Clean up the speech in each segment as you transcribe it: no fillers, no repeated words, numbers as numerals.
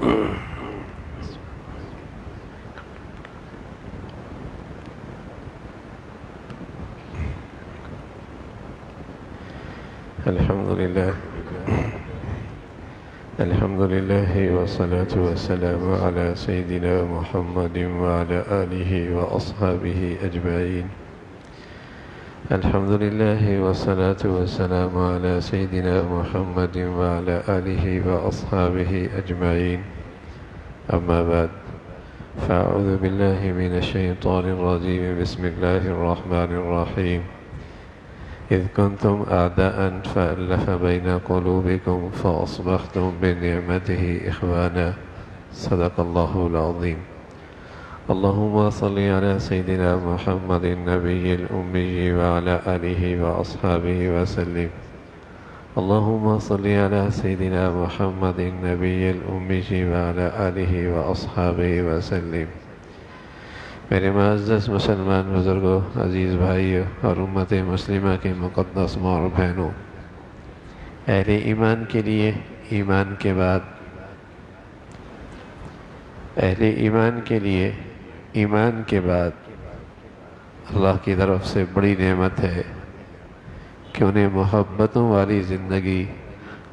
الحمد لله والصلاة والسلام على سيدنا محمد وعلى آله وأصحابه أجمعين. الحمد لله والصلاة والسلام على سيدنا محمد وعلى آله وأصحابه أجمعين. أما بعد، فأعوذ بالله من الشيطان الرجيم. بسم الله الرحمن الرحيم. إذ كنتم أعداء فألف بين قلوبكم فأصبحتم بنعمته إخوانا. صدق الله العظيم. اللهم صل على سيدنا محمد النبي الأمي وعلى آله وأصحابه وسلم. اللهم صل على سيدنا محمد النبي الأمي وعلى آله وأصحابه وسلم. میرے معزز مسلمان بزرگوں، عزیز بھائیوں اور امت مسلمہ کے مقدس ماں اور بہنوں، اہل ایمان کے لیے ایمان کے بعد اللہ کی طرف سے بڑی نعمت ہے کہ انہیں محبتوں والی زندگی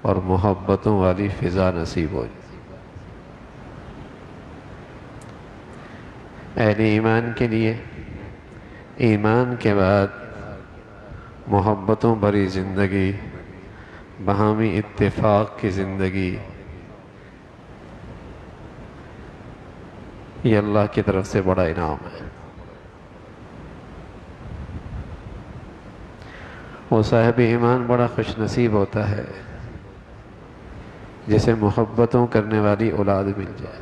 اور محبتوں والی فضا نصیب ہو. اہل ایمان کے لیے ایمان کے بعد محبتوں بھری زندگی، باہمی اتفاق کی زندگی، یہ اللہ کی طرف سے بڑا انعام ہے. وہ صاحب ایمان بڑا خوش نصیب ہوتا ہے جسے محبتوں کرنے والی اولاد مل جائے.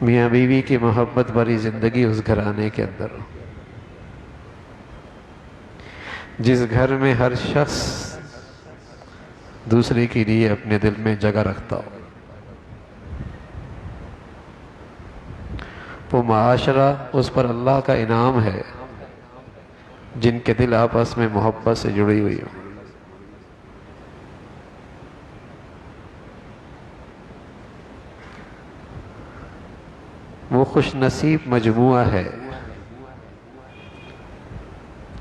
میاں بیوی کی محبت بھری زندگی اس گھرانے کے اندر ہو، جس گھر میں ہر شخص دوسرے کے لیے اپنے دل میں جگہ رکھتا ہو، وہ معاشرہ اس پر اللہ کا انعام ہے جن کے دل آپس میں محبت سے جڑی ہوئی ہو. وہ خوش نصیب مجموعہ ہے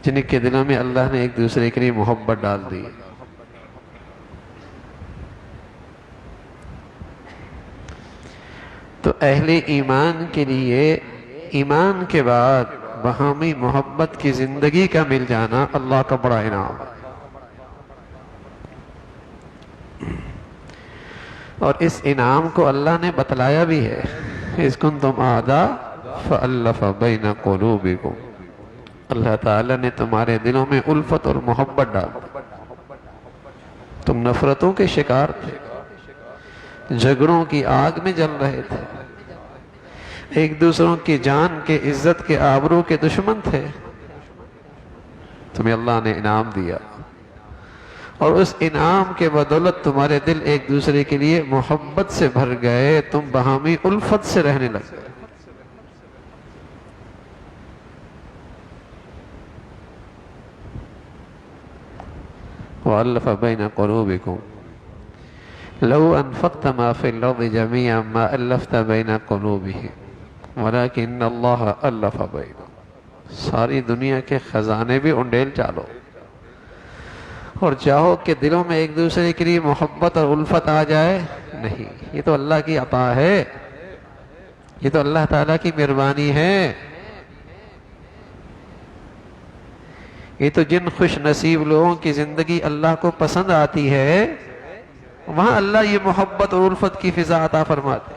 جن کے دلوں میں اللہ نے ایک دوسرے کے لیے محبت ڈال دی. تو اہل ایمان کے لیے ایمان کے بعد باہمی محبت کی زندگی کا مل جانا اللہ کا بڑا انعام ہے. اور اس انعام کو اللہ نے بتلایا بھی ہے. اِذْ كُنْتُمْ أَعْدَاءَ فَأَلَّفَ بَيْنَ قُلُوبِكُمْ. اللہ تعالیٰ نے تمہارے دلوں میں الفت اور محبت ڈال. تم نفرتوں کے شکار تھے، جھگڑوں کی آگ میں جل رہے تھے، ایک دوسروں کی جان کے، عزت کے، آبرو کے دشمن تھے. تمہیں اللہ نے انعام دیا اور اس انعام کے بدولت تمہارے دل ایک دوسرے کے لیے محبت سے بھر گئے، تم باہمی الفت سے رہنے لگ گئے. وَأَلَّفَ بَيْنَ قُلُوبِكُمْ لَوْ أَنفَقْتَ مَا فِي الْأَرْضِ جَمِيعًا مَا أَلَّفْتَ بَيْنَ قُلُوبِهِمْ وَلَكِنَّ اللَّهَ أَلَّفَ بَيْنَهُمْ. ساری دنیا کے خزانے بھی انڈیل چالو اور چاہو کہ دلوں میں ایک دوسرے کے لیے محبت اور الفت آ جائے، نہیں. یہ تو اللہ کی عطا ہے، یہ تو اللہ تعالیٰ کی مہربانی ہے. یہ تو جن خوش نصیب لوگوں کی زندگی اللہ کو پسند آتی ہے، وہاں اللہ یہ محبت اور الفت کی فضا عطا فرماتے.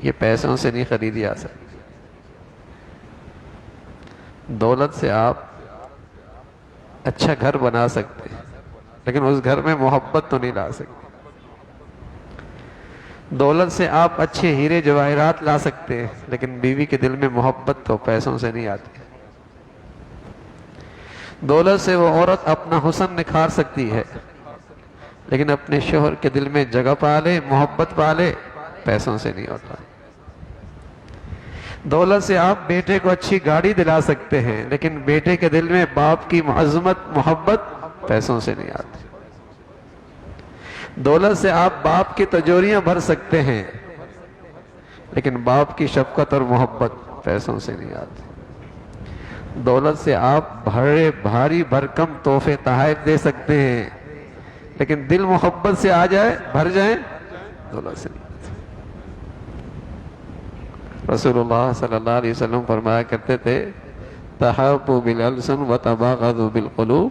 یہ پیسوں سے نہیں خریدی جا سکتی. دولت سے آپ اچھا گھر بنا سکتے ہیں لیکن اس گھر میں محبت تو نہیں لا سکتے. دولت سے آپ اچھے ہیرے جواہرات لا سکتے ہیں لیکن بیوی کے دل میں محبت تو پیسوں سے نہیں آتی. دولت سے وہ عورت اپنا حسن نکھار سکتی ہے لیکن اپنے شوہر کے دل میں جگہ پالے، محبت پالے، پیسوں سے نہیں ہوتا. دولت سے آپ بیٹے کو اچھی گاڑی دلا سکتے ہیں، لیکن بیٹے کے دل میں باپ کی عظمت محبت پیسوں سے نہیں آتی۔ دولت سے آپ باپ کی تجوریاں بھر سکتے ہیں، لیکن باپ کی شفقت اور محبت پیسوں سے نہیں آتی۔ دولت سے آپ بھاری بھرکم تحفے تحائف دے سکتے ہیں، لیکن دل محبت سے آ جائے، بھر جائیں، دولت سے نہیں آتی۔ رسول اللہ صلی اللہ علیہ وسلم فرمایا کرتے تھے، تحابوا بالالسن وتباغضوا بالقلوب۔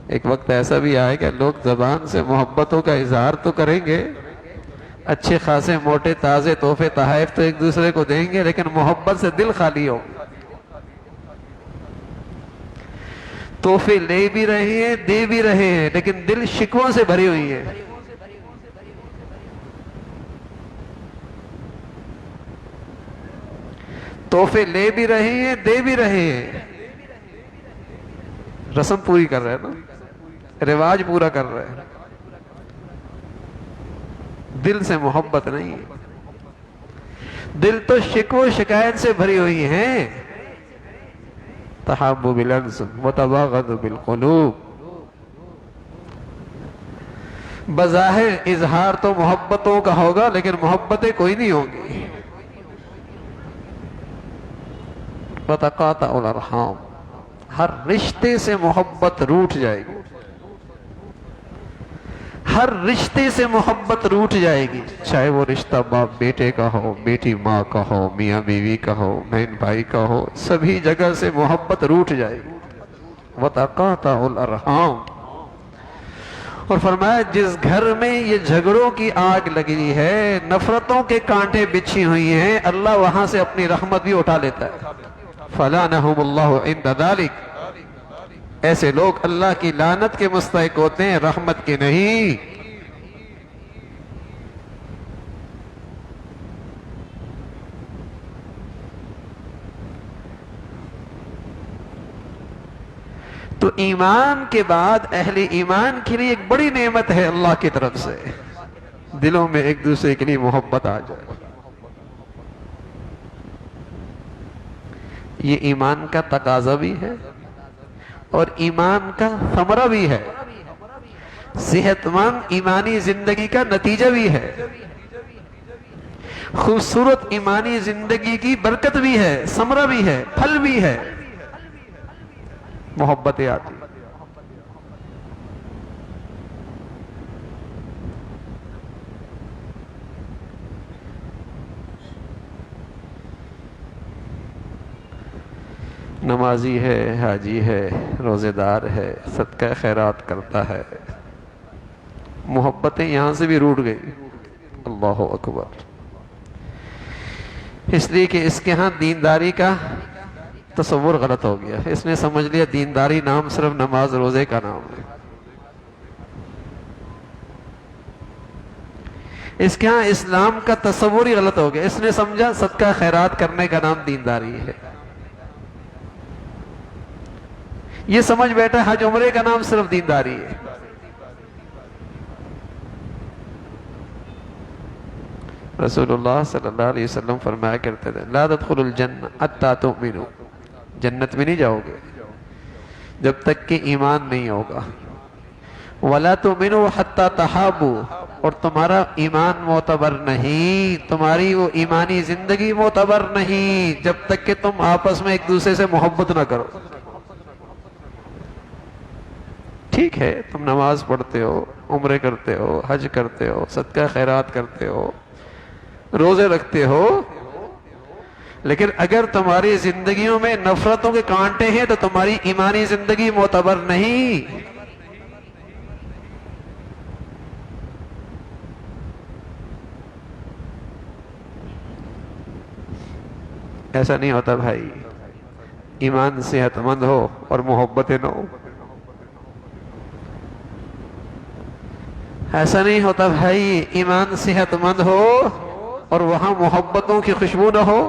ایک وقت ایسا بھی آئے کہ لوگ زبان سے محبتوں کا اظہار تو کریں گے، اچھے خاصے موٹے تازے تحفے تحائف تو ایک دوسرے کو دیں گے، لیکن محبت سے دل خالی ہو۔ تحفے لے بھی رہے ہیں، دے بھی رہے ہیں، لیکن دل شکووں سے بھری ہوئی ہے۔ تحفے لے بھی رہے ہیں، دے بھی رہے ہیں، رسم پوری کر رہے ہیں نا، رواج پورا کر رہے ہیں، دل سے محبت نہیں ہے۔ دل تو شکوہ شکایت سے بھری ہوئی ہیں۔ تحابوا بالالسن وتباغضوا بالقلوب۔ بظاہر اظہار تو محبتوں کا ہوگا، لیکن محبتیں کوئی نہیں ہوں گی۔ وتقاطع الارحام، ہر رشتے سے محبت روٹ جائے گی، ہر رشتے سے محبت روٹ جائے گی، چاہے وہ رشتہ باپ بیٹے کا ہو، بیٹی ماں کا ہو، میاں بیوی کا ہو، بہن بھائی کا ہو، سبھی جگہ سے محبت روٹ جائے گی۔ وتقاطع الارحام، اور فرمایا جس گھر میں یہ جھگڑوں کی آگ لگی ہے، نفرتوں کے کانٹے بچھی ہوئی ہیں، اللہ وہاں سے اپنی رحمت بھی اٹھا لیتا ہے۔ فَلَعَنَهُمُ اللَّهُ عِنْدَ ذَلِكَ، ایسے لوگ اللہ کی لعنت کے مستحق ہوتے ہیں، رحمت کے نہیں۔ تو ایمان کے بعد اہل ایمان کے لیے ایک بڑی نعمت ہے اللہ کی طرف سے، دلوں میں ایک دوسرے کے لیے محبت آ جائے۔ یہ ایمان کا تقاضا بھی ہے اور ایمان کا ثمرہ بھی ہے، صحت مند ایمانی زندگی کا نتیجہ بھی ہے، خوبصورت ایمانی زندگی کی برکت بھی ہے، ثمرہ بھی ہے، پھل بھی ہے، محبتیں آتی۔ نمازی ہے، حاجی ہے، روزے دار ہے، صدقہ خیرات کرتا ہے، محبتیں یہاں سے بھی روٹ گئی۔ اللہ اکبر۔ اس لیے کہ اس کے ہاں دینداری کا تصور غلط ہو گیا، اس نے سمجھ لیا دینداری نام صرف نماز روزے کا نام ہے۔ اس کے ہاں اسلام کا تصور ہی غلط ہو گیا، اس نے سمجھا صدقہ خیرات کرنے کا نام دینداری ہے، یہ سمجھ بیٹھا حج عمرے کا نام صرف دینداری ہے۔ رسول اللہ صلی اللہ علیہ وسلم فرمایا کرتے تھے، لا تدخلوا الجنہ حتی تؤمنوا، جنت میں نہیں جاؤ گے جب تک کہ ایمان نہیں ہوگا، ولا تؤمنوا حتی تحابوا، اور تمہارا ایمان معتبر نہیں، تمہاری وہ ایمانی زندگی معتبر نہیں جب تک کہ تم آپس میں ایک دوسرے سے محبت نہ کرو۔ ٹھیک ہے تم نماز پڑھتے ہو، عمرے کرتے ہو، حج کرتے ہو، صدقہ خیرات کرتے ہو، روزے رکھتے ہو، لیکن اگر تمہاری زندگیوں میں نفرتوں کے کانٹے ہیں تو تمہاری ایمانی زندگی معتبر نہیں۔ ایسا نہیں ہوتا بھائی، ایمان صحت مند ہو اور محبتیں نہ ہو۔ ایسا نہیں ہوتا بھائی، ایمان صحت مند ہو اور وہاں محبتوں کی خوشبو نہ ہو۔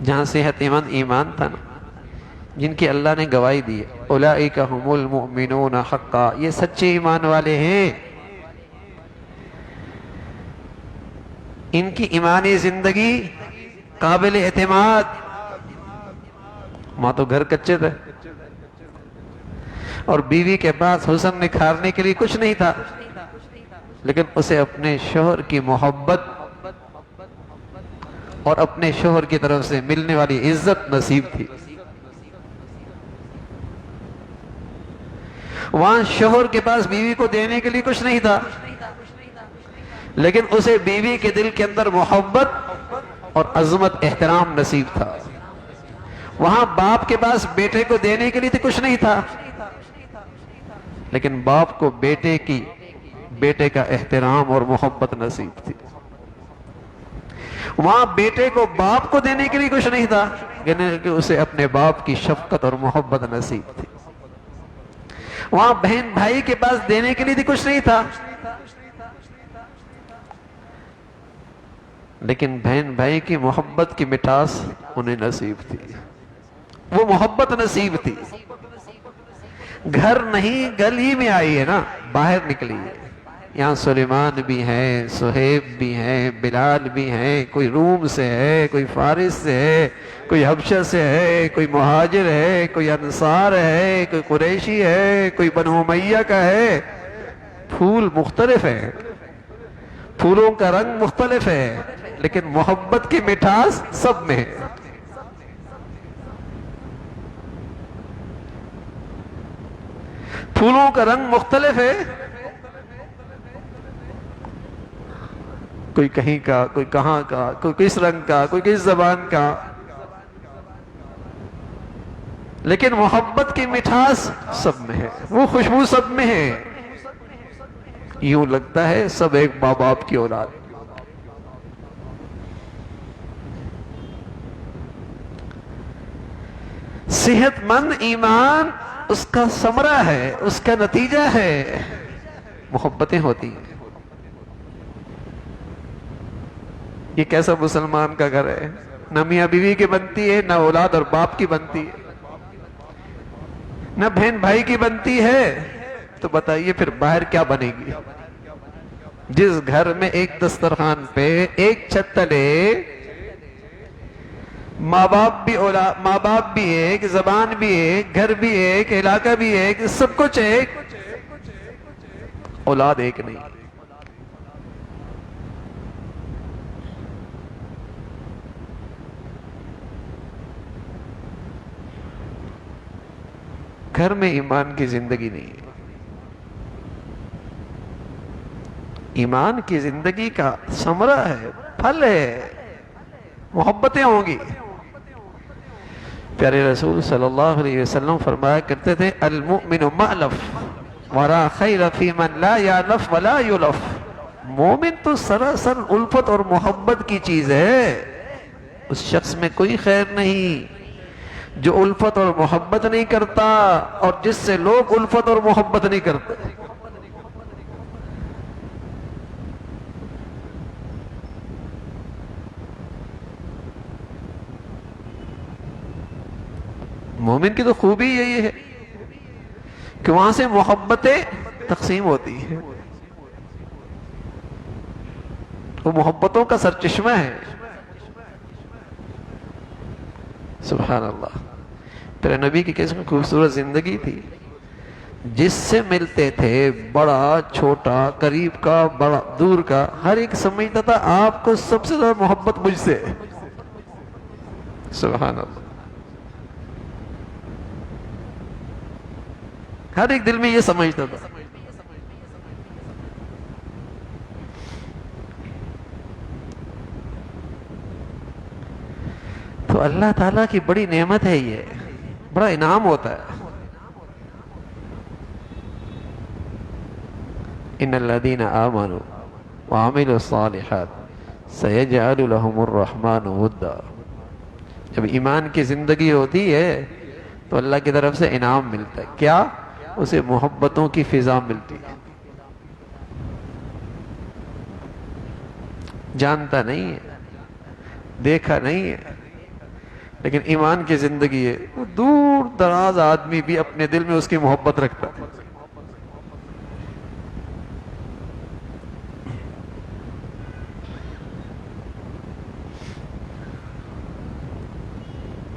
جہاں صحت مند ایمان تھا نا، جن کی اللہ نے گواہی دی ہے اولئک هم المؤمنون حقا، یہ سچے ایمان والے ہیں. ان کی ایمانی زندگی قابل اعتماد. ماں تو گھر کچے تھے اور بیوی کے پاس حسن نکھارنے کے لیے کچھ نہیں تھا، لیکن اسے اپنے شوہر کی محبت اور اپنے شوہر کی طرف سے ملنے والی عزت نصیب تھی. وہاں شوہر کے پاس بیوی کو دینے کے لیے کچھ نہیں تھا، لیکن اسے بیوی کے دل کے اندر محبت اور عظمت احترام نصیب تھا. وہاں باپ کے پاس بیٹے کو دینے کے لیے تو کچھ نہیں تھا، لیکن باپ کو بیٹے کا احترام اور محبت نصیب تھی. وہاں بیٹے کو باپ کو دینے کے لیے کچھ نہیں تھا، لیکن اسے اپنے باپ کی شفقت اور محبت نصیب تھی. وہاں بہن بھائی کے پاس دینے کے لیے بھی کچھ نہیں تھا، لیکن بہن بھائی کی محبت کی مٹھاس انہیں نصیب تھی. وہ محبت نصیب تھی. گھر نہیں گلی میں آئی ہے نا، باہر نکلی ہے. یہاں سلیمان بھی ہیں، صہیب بھی ہیں، بلال بھی ہیں. کوئی روم سے ہے، کوئی فارس سے ہے، کوئی حبشہ سے ہے، کوئی مہاجر ہے، کوئی انصار ہے، کوئی قریشی ہے، کوئی بنو امیہ کا ہے. پھول مختلف ہیں، پھولوں کا رنگ مختلف ہے، لیکن محبت کی مٹھاس سب میں ہے. پھولوں کا رنگ مختلف ہے، کوئی کہیں کا، کوئی کہاں کا، کوئی کس رنگ کا، کوئی کس زبان کا، لیکن محبت کی مٹھاس سب میں ہے، وہ خوشبو سب میں ہے. یوں لگتا ہے سب ایک ماں باپ کی اولاد. صحت مند ایمان اس کا ثمرہ ہے، اس کا نتیجہ ہے. محبتیں ہوتی ہیں. یہ کیسا مسلمان کا گھر ہے؟ نہ میاں بیوی کی بنتی ہے، نہ اولاد اور باپ کی بنتی ہے، نہ بہن بھائی کی بنتی ہے. تو بتائیے پھر باہر کیا بنے گی؟ جس گھر میں ایک دسترخوان پہ ایک چھت تلے ماں باپ بھی ایک، زبان بھی ایک، گھر بھی ایک، علاقہ بھی ایک، سب کچھ ایک، اولاد ایک نہیں. گھر میں ایمان کی زندگی نہیں ہے. ایمان کی زندگی کا ثمرہ ہے، پھل ہے، محبتیں ہوں گی. پیارے رسول صلی اللہ علیہ وسلم فرمایا کرتے تھے المؤمن مألف ولا خیر فی من لا یالف ولا یلف. مومن تو سراسر الفت اور محبت کی چیز ہے. اس شخص میں کوئی خیر نہیں جو الفت اور محبت نہیں کرتا، اور جس سے لوگ الفت اور محبت نہیں کرتے. مومن کی تو خوبی یہی ہے کہ وہاں سے محبتیں تقسیم ہوتی ہیں. وہ محبتوں کا سرچشمہ ہے. سبحان اللہ. تیرے نبی کی کیسے خوبصورت زندگی تھی. جس سے ملتے تھے، بڑا چھوٹا، قریب کا، بڑا دور کا، ہر ایک سمجھتا تھا آپ کو سب سے زیادہ محبت مجھ سے. سبحان اللہ. ہر ایک دل میں یہ سمجھتا تھا. تو اللہ تعالیٰ کی بڑی نعمت ہے، یہ بڑا انعام ہوتا ہے. ان الذین آمنوا وعملوا الصالحات سیجعل لهم الرحمن ودا. جب ایمان کی زندگی ہوتی ہے تو اللہ کی طرف سے انعام ملتا ہے. کیا؟ اسے محبتوں کی فضا ملتی ہے. جانتا نہیں ہے، دیکھا نہیں ہے، لیکن ایمان کی زندگی ہے، وہ دور دراز آدمی بھی اپنے دل میں اس کی محبت رکھتا ہے۔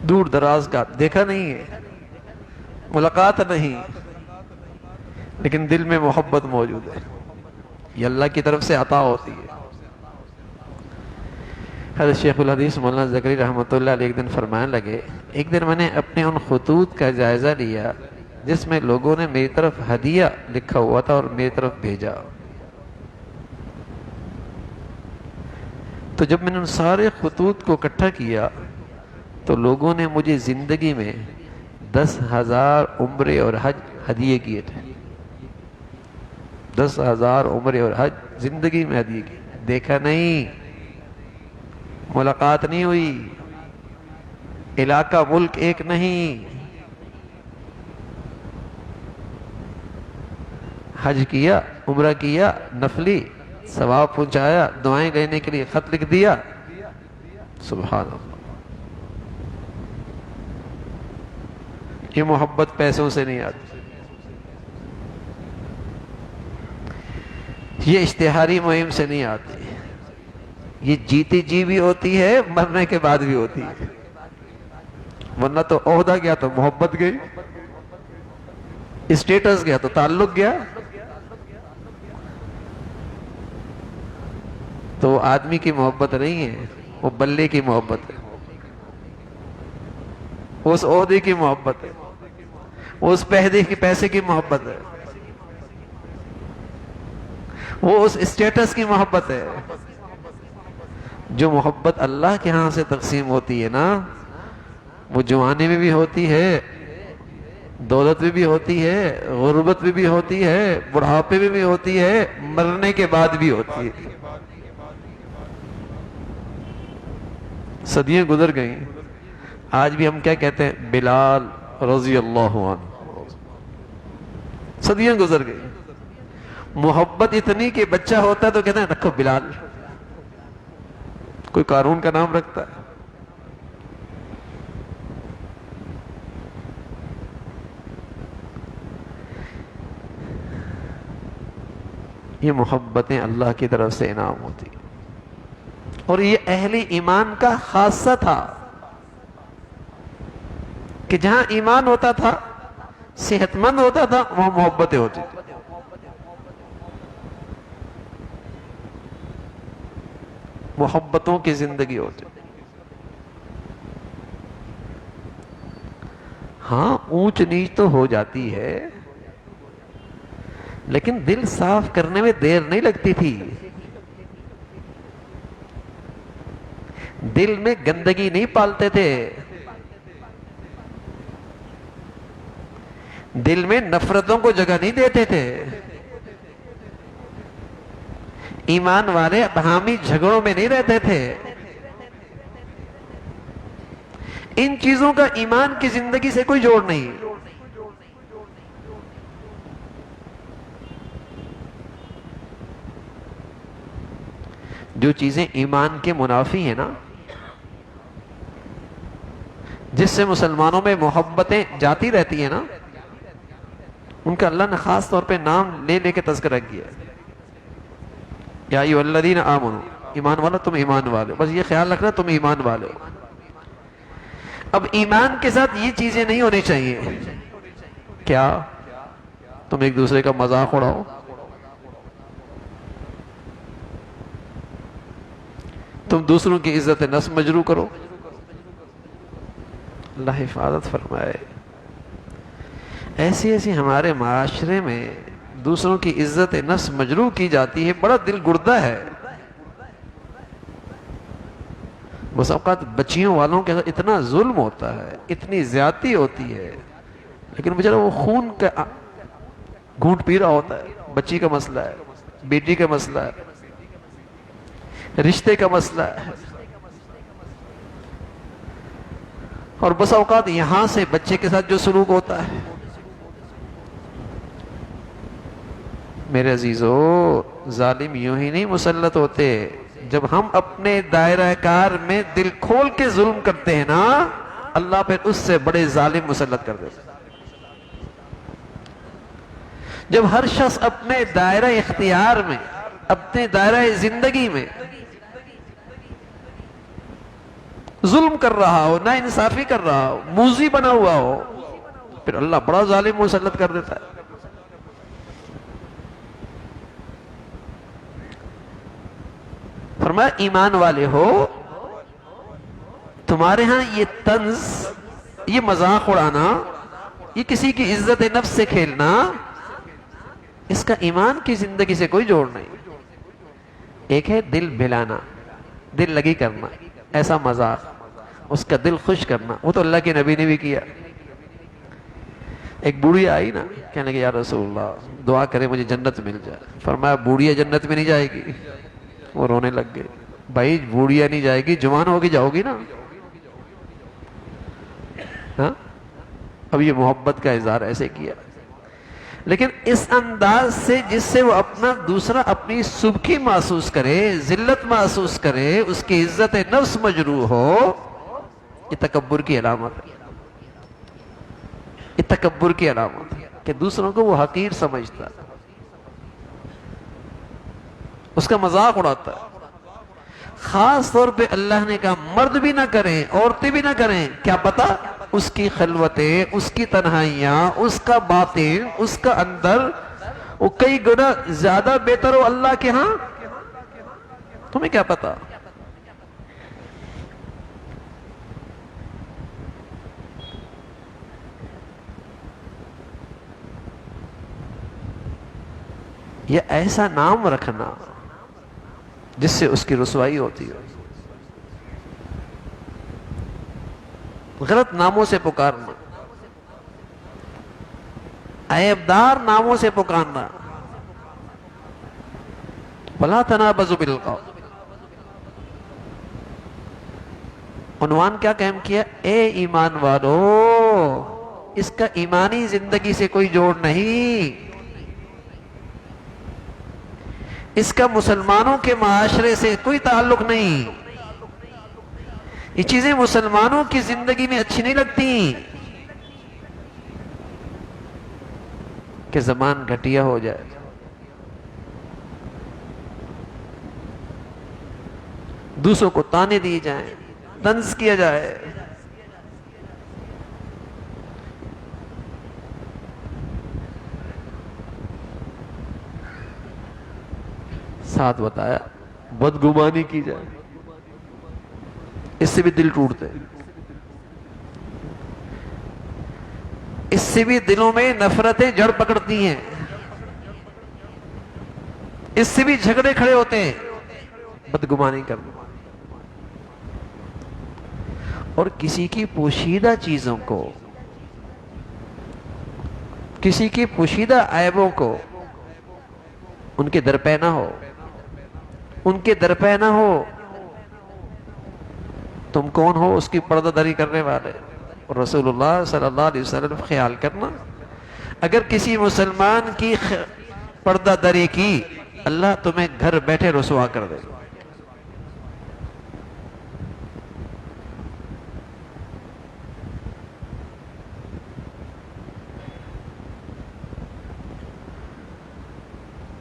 دور دراز کا دیکھا نہیں ہے، ملاقات نہیں، لیکن دل میں محبت موجود ہے، یہ اللہ کی طرف سے عطا ہوتی ہے۔ حضرت شیخ الحدیث مولانا زکریا رحمۃ اللہ علیہ ایک دن فرمانے لگے، ایک دن میں نے اپنے ان خطوط کا جائزہ لیا جس میں لوگوں نے میری طرف ہدیہ لکھا ہوا تھا اور میری طرف بھیجا، تو جب میں نے ان سارے خطوط کو اکٹھا کیا تو لوگوں نے مجھے زندگی میں 10,000 عمرے اور حج ہدیے کیے تھے، 10,000 عمرے اور حج زندگی میں ہدیے کیے، دیکھا نہیں، ملاقات نہیں ہوئی، علاقہ ملک ایک نہیں، حج کیا، عمرہ کیا، نفلی ثواب پہنچایا، دعائیں لینے کے لیے خط لکھ دیا، سبحان اللہ۔ یہ محبت پیسوں سے نہیں آتی، یہ اشتہاری مہم سے نہیں آتی، یہ جیتی جی بھی ہوتی ہے، مرنے کے بعد بھی ہوتی ہے، ورنہ تو عہدہ گیا تو محبت گئی، اسٹیٹس گیا تو تعلق گیا، تو وہ آدمی کی محبت نہیں ہے، وہ بلے کی محبت ہے، اس عہدے کی محبت ہے، اس پیسے کی محبت ہے، وہ اس اسٹیٹس کی محبت ہے۔ جو محبت اللہ کے ہاں سے تقسیم ہوتی ہے نا، وہ جوانی میں بھی ہوتی ہے، دولت میں بھی ہوتی ہے، غربت میں بھی ہوتی ہے، بڑھاپے میں بھی ہوتی ہے، مرنے کے بعد بھی ہوتی ہے۔ صدیاں گزر گئیں، آج بھی ہم کیا کہتے ہیں؟ بلال رضی اللہ عنہ، صدیاں گزر گئیں، محبت اتنی کہ بچہ ہوتا ہے تو کہتے ہیں رکھو بلال، کوئی قارون کا نام رکھتا ہے۔ یہ محبتیں اللہ کی طرف سے انعام ہوتی ہیں، اور یہ اہل ایمان کا خاصہ تھا کہ جہاں ایمان ہوتا تھا، صحت مند ہوتا تھا، وہاں محبتیں ہوتی تھی۔ محبتوں کی زندگی ہوتی، ہاں اونچ نیچ تو ہو جاتی ہے، لیکن دل صاف کرنے میں دیر نہیں لگتی تھی، دل میں گندگی نہیں پالتے تھے، دل میں نفرتوں کو جگہ نہیں دیتے تھے، ایمان والے باہمی جھگڑوں میں نہیں رہتے تھے۔ ان چیزوں کا ایمان کی زندگی سے کوئی جوڑ نہیں۔ جو چیزیں ایمان کے منافی ہیں نا، جس سے مسلمانوں میں محبتیں جاتی رہتی ہیں نا، ان کا اللہ نے خاص طور پہ نام لے لے کے تذکرہ کیا ہے۔ یا ایھا الذین آمنوا، ایمان والا تم ایمان والے، بس یہ خیال رکھنا تم ایمان والے ہو۔ اب ایمان کے ساتھ یہ چیزیں نہیں ہونی چاہیے، کیا تم ایک دوسرے کا مذاق اڑاؤ، تم دوسروں کی عزت نفس مجروح کرو، اللہ حفاظت فرمائے۔ ایسی ایسی ہمارے معاشرے میں دوسروں کی عزت نفس مجروح کی جاتی ہے، بڑا دل گردہ ہے۔ بس اوقات بچیوں والوں کے ساتھ اتنا ظلم ہوتا ہے، اتنی زیادتی ہوتی ہے، لیکن بیچارہ وہ خون کا گھونٹ پی رہا ہوتا ہے، بچی کا مسئلہ ہے، بیٹی کا مسئلہ ہے، رشتے کا مسئلہ ہے، اور بس اوقات یہاں سے بچے کے ساتھ جو سلوک ہوتا ہے، میرے عزیزو، ظالم یوں ہی نہیں مسلط ہوتے، جب ہم اپنے دائرہ کار میں دل کھول کے ظلم کرتے ہیں نا، اللہ پھر اس سے بڑے ظالم مسلط کر دیتا ہے۔ جب ہر شخص اپنے دائرہ اختیار میں، اپنے دائرہ زندگی میں ظلم کر رہا ہو، نا انصافی کر رہا ہو، موذی بنا ہوا ہو، پھر اللہ بڑا ظالم مسلط کر دیتا ہے۔ فرمایا ایمان والے ہو، تمہارے ہاں یہ طنز، یہ مذاق اڑانا، یہ کسی کی عزت نفس سے کھیلنا، اس کا ایمان کی زندگی سے کوئی جوڑ نہیں۔ ایک ہے دل بھلانا، دل لگی کرنا، ایسا مذاق، اس کا دل خوش کرنا، وہ تو اللہ کے نبی نے بھی کیا۔ ایک بوڑھی آئی نا، کہنے لگی یا رسول اللہ دعا کرے مجھے جنت مل جائے۔ فرمایا بوڑھیا جنت میں نہیں جائے گی۔ وہ رونے لگ گئے، بھائی بوڑھیا نہیں جائے گی، جوان ہوگی جاؤ گی نا۔ ہاں، اب یہ محبت کا اظہار ایسے کیا، لیکن اس انداز سے جس سے وہ اپنا دوسرا اپنی سبکی محسوس کرے، ذلت محسوس کرے، اس کی عزت نفس مجروح ہو، یہ تکبر کی علامت ہے۔ یہ تکبر کی علامت ہے کہ دوسروں کو وہ حقیر سمجھتا ہے، اس کا مذاق اڑاتا ہے۔ خاص طور پہ اللہ نے کہا مرد بھی نہ کریں، عورتیں بھی نہ کریں، کیا پتا اس کی خلوتیں، اس کی تنہائیاں، اس کا باطن، اس کا اندر وہ کئی گنا زیادہ بہتر ہو اللہ کے ہاں، تمہیں کیا پتا۔ یہ ایسا نام رکھنا جس سے اس کی رسوائی ہوتی ہے، غلط ناموں سے پکارنا، عیبدار ناموں سے پکارنا، وَلَا تَنَابَزُوا بِالْقَوْلِ۔ عنوان کیا قائم کیا؟ اے ایمان والو، اس کا ایمانی زندگی سے کوئی جوڑ نہیں، اس کا مسلمانوں کے معاشرے سے کوئی تعلق نہیں، یہ چیزیں مسلمانوں کی زندگی میں اچھی نہیں لگتی کہ زبان گھٹیا ہو جائے، دوسروں کو تانے دیے جائیں، طنز کیا جائے۔ ساتھ بتایا بدگمانی کی جائے، اس سے بھی دل ٹوٹتے، اس سے بھی دلوں میں نفرتیں جڑ پکڑتی ہیں، اس سے بھی جھگڑے کھڑے ہوتے ہیں، بدگمانی کرنا۔ اور کسی کی پوشیدہ چیزوں کو، کسی کی پوشیدہ عیبوں کو ان کے درپے نہ ہو، ان کے درپے نہ ہو۔ تم کون ہو اس کی پردہ داری کرنے والے؟ اور رسول اللہ صلی اللہ علیہ وسلم خیال کرنا، اگر کسی مسلمان کی پردہ داری کی، اللہ تمہیں گھر بیٹھے رسوا کر دے۔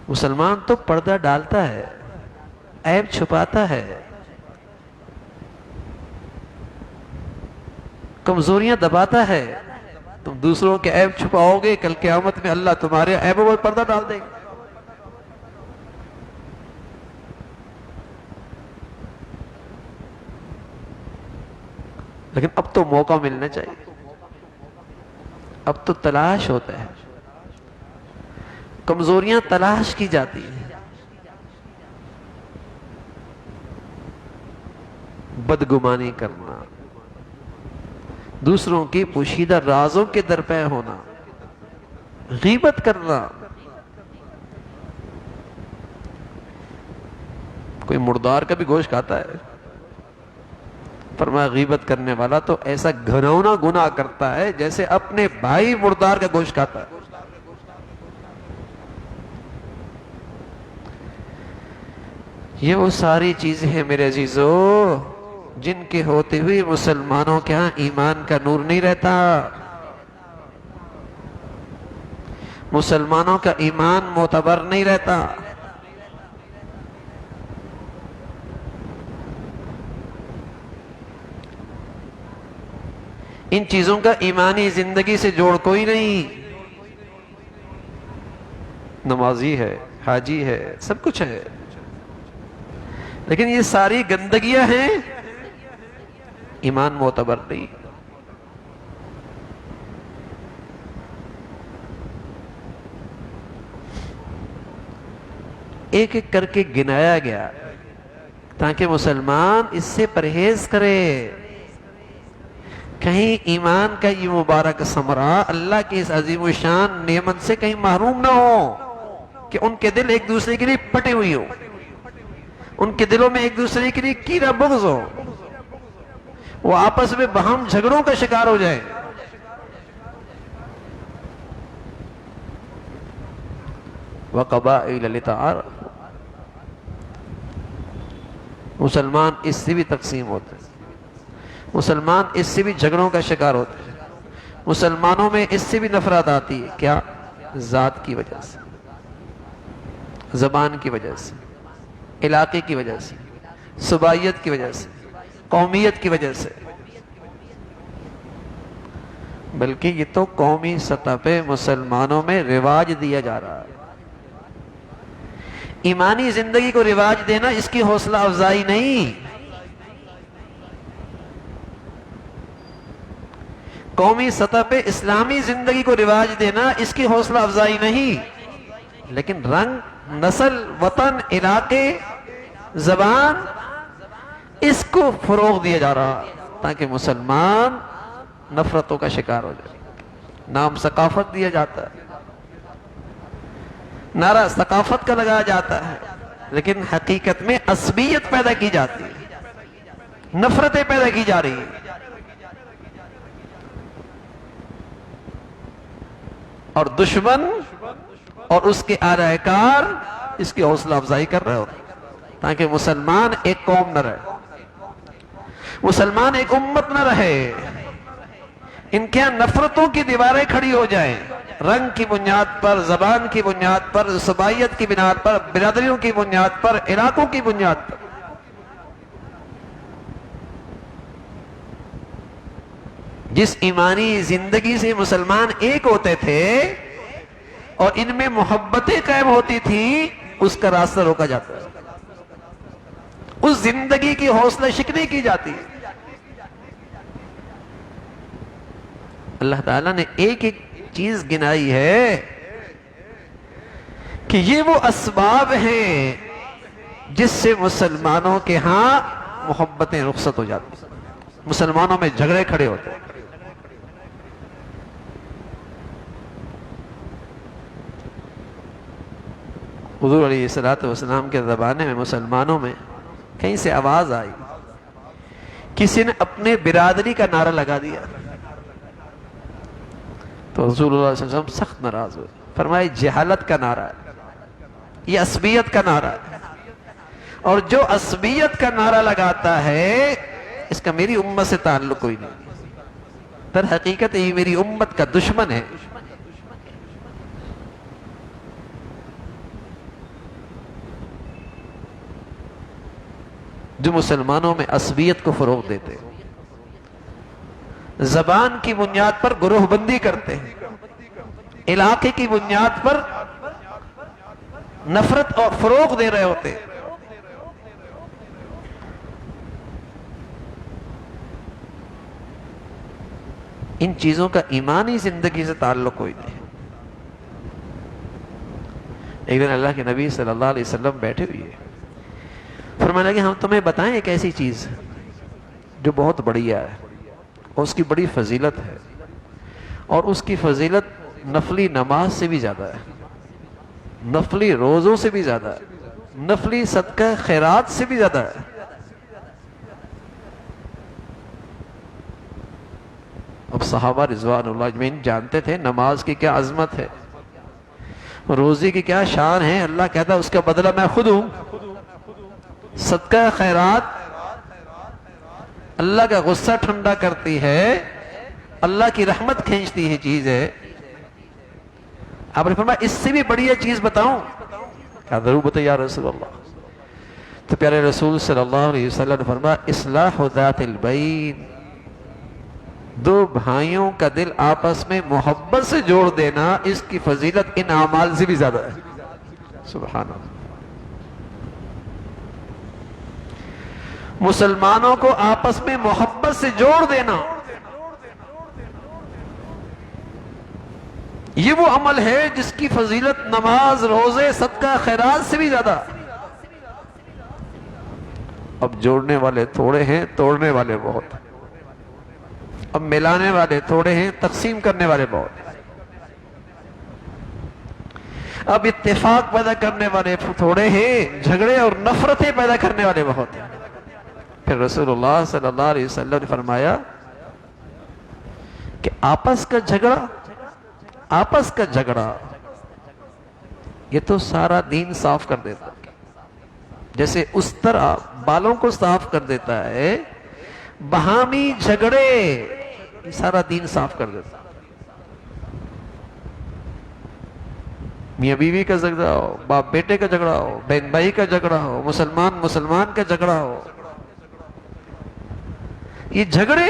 مسلمان تو پردہ ڈالتا ہے، عیب چھپاتا ہے، کمزوریاں دباتا ہے۔ تم دوسروں کے عیب چھپاؤ گے، کل قیامت میں اللہ تمہارے عیبوں پر پردہ ڈال دے گا۔ لیکن اب تو موقع ملنا چاہیے، اب تو تلاش ہوتا ہے، کمزوریاں تلاش کی جاتی ہیں۔ بدگمانی کرنا، دوسروں کی پوشیدہ رازوں کے درپے ہونا، غیبت کرنا۔ کوئی مردار کا بھی گوشت کھاتا ہے، فرمایا غیبت کرنے والا تو ایسا گھناؤنا گناہ کرتا ہے جیسے اپنے بھائی مردار کا گوشت کھاتا ہے۔ یہ وہ ساری چیزیں ہیں میرے عزیزو جن کے ہوتے ہوئے مسلمانوں کے ہاں ایمان کا نور نہیں رہتا، مسلمانوں کا ایمان معتبر نہیں رہتا۔ ان چیزوں کا ایمانی زندگی سے جوڑ کوئی نہیں۔ نمازی ہے، حاجی ہے، سب کچھ ہے، لیکن یہ ساری گندگیاں ہیں، ایمان معتبر نہیں۔ ایک ایک کر کے گنایا گیا تاکہ مسلمان اس سے پرہیز کرے، کہیں ایمان کا یہ مبارک ثمرہ اللہ کی اس عظیم الشان نعمت سے کہیں محروم نہ ہو کہ ان کے دل ایک دوسرے کے لیے پٹے ہوئی ہو، ان کے دلوں میں ایک دوسرے کے لیے کینہ بغض ہو، وہ آپس میں باہم جھگڑوں کا شکار ہو جائے۔ وَقَبَائِلَ لِتَعَارَفُوا، مسلمان اس سے بھی تقسیم ہوتے ہیں، مسلمان اس سے بھی جھگڑوں کا شکار ہوتے ہیں، مسلمانوں میں اس سے بھی نفرت آتی ہے۔ کیا؟ ذات کی وجہ سے، زبان کی وجہ سے، علاقے کی وجہ سے، صوبائیت کی وجہ سے، قومیت کی وجہ سے، بلکہ یہ تو قومی سطح پہ مسلمانوں میں رواج دیا جا رہا ہے۔ ایمانی زندگی کو رواج دینا اس کی حوصلہ افزائی نہیں، قومی سطح پہ اسلامی زندگی کو رواج دینا اس کی حوصلہ افزائی نہیں، لیکن رنگ، نسل، وطن، علاقے، زبان، اس کو فروغ دیا جا رہا تاکہ مسلمان نفرتوں کا شکار ہو جائے۔ نام ثقافت دیا جاتا ہے، نعرہ ثقافت کا لگایا جاتا ہے، لیکن حقیقت میں عصبیت پیدا کی جاتی ہے، نفرتیں پیدا کی جا رہی ہیں۔ اور دشمن اور اس کے آلہ کار اس کی حوصلہ افزائی کر رہے ہوتے ہیں تاکہ مسلمان ایک قوم نہ رہے، مسلمان ایک امت نہ رہے، ان کے یہاں نفرتوں کی دیواریں کھڑی ہو جائیں، رنگ کی بنیاد پر، زبان کی بنیاد پر، صوبائیت کی بنیاد پر، برادریوں کی بنیاد پر، علاقوں کی بنیاد پر۔ جس ایمانی زندگی سے مسلمان ایک ہوتے تھے اور ان میں محبتیں قائم ہوتی تھیں، اس کا راستہ روکا جاتا ہے، اس زندگی کی حوصلہ شکنی کی جاتی ہے۔ اللہ تعالیٰ نے ایک ایک چیز گنائی ہے کہ یہ وہ اسباب ہیں جس سے مسلمانوں کے ہاں محبتیں رخصت ہو جاتی ہیں، مسلمانوں میں جھگڑے کھڑے ہوتے ہیں۔ حضور علیہ السلام کے زمانے میں مسلمانوں میں کہیں سے آواز آئی، کسی نے اپنے برادری کا نعرہ لگا دیا تو رسول اللہ صلی اللہ علیہ وسلم سخت ناراض ہوئے، فرمائے جہالت کا نعرہ ہے، یہ عصبیت کا نعرہ ہے، اور جو عصبیت کا نعرہ لگاتا ہے اس کا میری امت سے تعلق کوئی نہیں، در حقیقت یہ میری امت کا دشمن ہے۔ جو مسلمانوں میں عصبیت کو فروغ دیتے ہیں، زبان کی بنیاد پر گروہ بندی کرتے ہیں، علاقے کی بنیاد پر نفرت اور فروغ دے رہے ہوتے ہیں، ان چیزوں کا ایمانی زندگی سے تعلق کوئی نہیں۔ ایک دن اللہ کے نبی صلی اللہ علیہ وسلم بیٹھے ہوئے، فرمانے لگے ہم تمہیں بتائیں ایک ایسی چیز جو بہت بڑھیا ہے اور اس کی بڑی فضیلت ہے، اور اس کی فضیلت نفلی نماز سے بھی زیادہ ہے، نفلی روزوں سے بھی زیادہ ہے، نفلی صدقہ خیرات سے بھی زیادہ ہے۔ اب صحابہ رضوان اللہ اجمعین جانتے تھے نماز کی کیا عظمت ہے، روزی کی کیا شان ہے، اللہ کہتا ہے اس کا بدلہ میں خود ہوں، صدقہ خیرات اللہ کا غصہ ٹھنڈا کرتی ہے، اللہ کی رحمت کھینچتی ہے چیز ہے۔ آپ نے فرمایا اس سے بھی بڑھیا چیز بتاؤں؟ کہا ضرور بتائیے یا رسول اللہ۔ تو پیارے رسول صلی اللہ علیہ وسلم نے فرمایا اصلاح ذات البین، دو بھائیوں کا دل آپس میں محبت سے جوڑ دینا، اس کی فضیلت ان اعمال سے بھی زیادہ ہے۔ سبحان اللہ۔ مسلمانوں کو آپس میں محبت سے جوڑ دینا، یہ وہ عمل ہے جس کی فضیلت نماز، روزے، صدقہ، خیرات سے بھی زیادہ۔ اب جوڑنے والے تھوڑے ہیں، توڑنے والے بہت ہیں۔ اب ملانے والے تھوڑے ہیں، تقسیم کرنے والے بہت ہیں۔ اب اتفاق پیدا کرنے والے تھوڑے ہیں، جھگڑے اور نفرتیں پیدا کرنے والے بہت ہیں۔ پھر رسول اللہ صلی اللہ علیہ وسلم نے فرمایا کہ آپس کا جھگڑا یہ تو سارا دین صاف کر دیتا ہے، جیسے اس طرح بالوں کو صاف کر دیتا ہے، باہمی جھگڑے یہ سارا دین صاف کر دیتا ہے۔ میاں بیوی کا جھگڑا ہو، باپ بیٹے کا جھگڑا ہو، بہن بھائی کا جھگڑا ہو، مسلمان کا جھگڑا ہو، یہ جھگڑے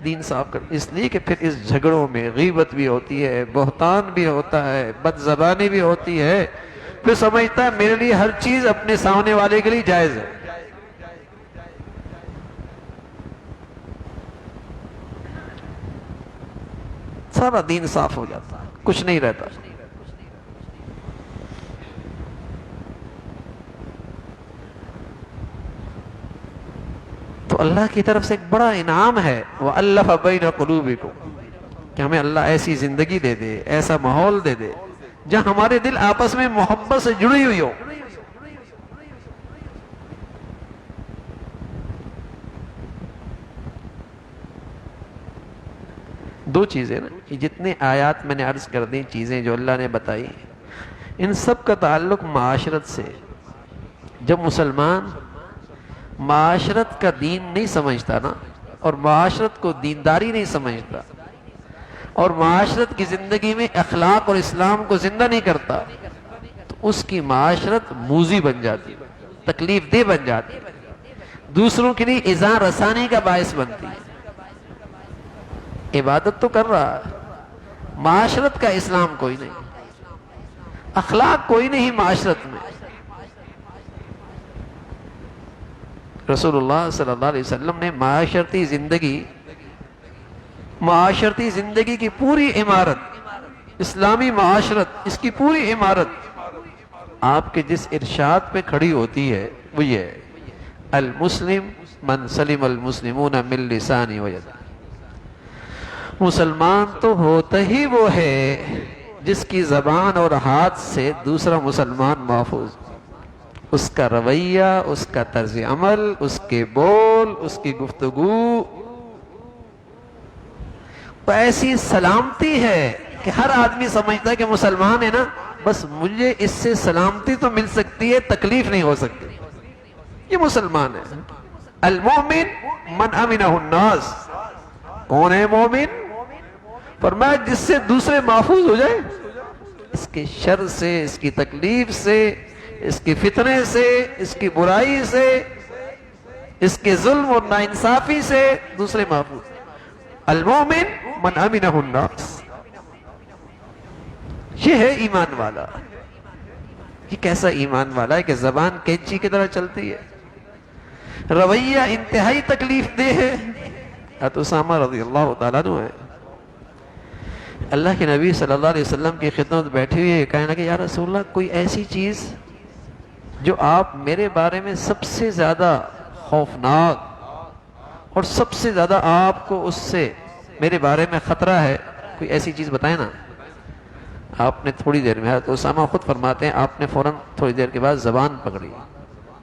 دین صاف کر، اس لیے کہ پھر اس جھگڑوں میں غیبت بھی ہوتی ہے، بہتان بھی ہوتا ہے، بد زبانی بھی ہوتی ہے، پھر سمجھتا ہے میرے لیے ہر چیز اپنے سامنے والے کے لیے جائز ہے۔ سارا دین صاف ہو جاتا ہے، کچھ نہیں رہتا۔ تو اللہ کی طرف سے ایک بڑا انعام ہے، وَأَلَّفَ بَيْنَ قُلُوبِكُمْ، کہ ہمیں اللہ ایسی زندگی دے دے، ایسا ماحول دے دے جہاں ہمارے دل آپس میں محبت سے جڑی ہوئی ہو۔ دو چیزیں نا، یہ جتنے آیات میں نے عرض کر دی، چیزیں جو اللہ نے بتائی، ان سب کا تعلق معاشرت سے۔ جب مسلمان معاشرت کا دین نہیں سمجھتا نا، اور معاشرت کو دینداری نہیں سمجھتا، اور معاشرت کی زندگی میں اخلاق اور اسلام کو زندہ نہیں کرتا، تو اس کی معاشرت موذی بن جاتی، تکلیف دہ بن جاتی، دوسروں کے لیے ایذا رسانی کا باعث بنتی ہے۔ عبادت تو کر رہا ہے، معاشرت کا اسلام کوئی نہیں، اخلاق کوئی نہیں معاشرت میں۔ رسول اللہ صلی اللہ علیہ وسلم نے معاشرتی زندگی کی پوری عمارت، اسلامی معاشرت، اس کی پوری عمارت آپ کے جس ارشاد پہ کھڑی ہوتی ہے وہ یہ ہے، المسلم من سلم المسلمون من لسانی و یدہ۔ مسلمان تو ہوتا ہی وہ ہے جس کی زبان اور ہاتھ سے دوسرا مسلمان محفوظ، اس کا رویہ، اس کا طرز عمل، اس کے بول، اس کی گفتگو ایسی سلامتی ہے کہ ہر آدمی سمجھتا ہے کہ مسلمان ہے نا، بس مجھے اس سے سلامتی تو مل سکتی ہے، تکلیف نہیں ہو سکتی، یہ مسلمان ہے۔ المومن من امنہ الناس، کون ہے مومن؟ فرمایا جس سے دوسرے محفوظ ہو جائے، اس کے شر سے، اس کی تکلیف سے، اس کی فتنے سے، اس کی برائی سے، اس کے ظلم اور ناانصافی سے دوسرے محفوظ۔ المومن من امنہ الناس، یہ ہے ایمان والا۔ یہ کیسا ایمان والا ہے کہ زبان کینچی کی طرح چلتی ہے، رویہ انتہائی تکلیف دہ ہے۔ حضرت اسامہ رضی اللہ تعالیٰ عنہ ہے، اللہ کے نبی صلی اللہ علیہ وسلم کی خدمت بیٹھی ہوئی ہے، کہنے لگے یا رسول اللہ کوئی ایسی چیز جو آپ میرے بارے میں سب سے زیادہ خوفناک اور سب سے زیادہ آپ کو اس سے میرے بارے میں خطرہ ہے، کوئی ایسی چیز بتائیں نا۔ آپ نے تھوڑی دیر میں، حضرت اسامہ خود فرماتے ہیں، آپ نے فوراً تھوڑی دیر کے بعد زبان پکڑی،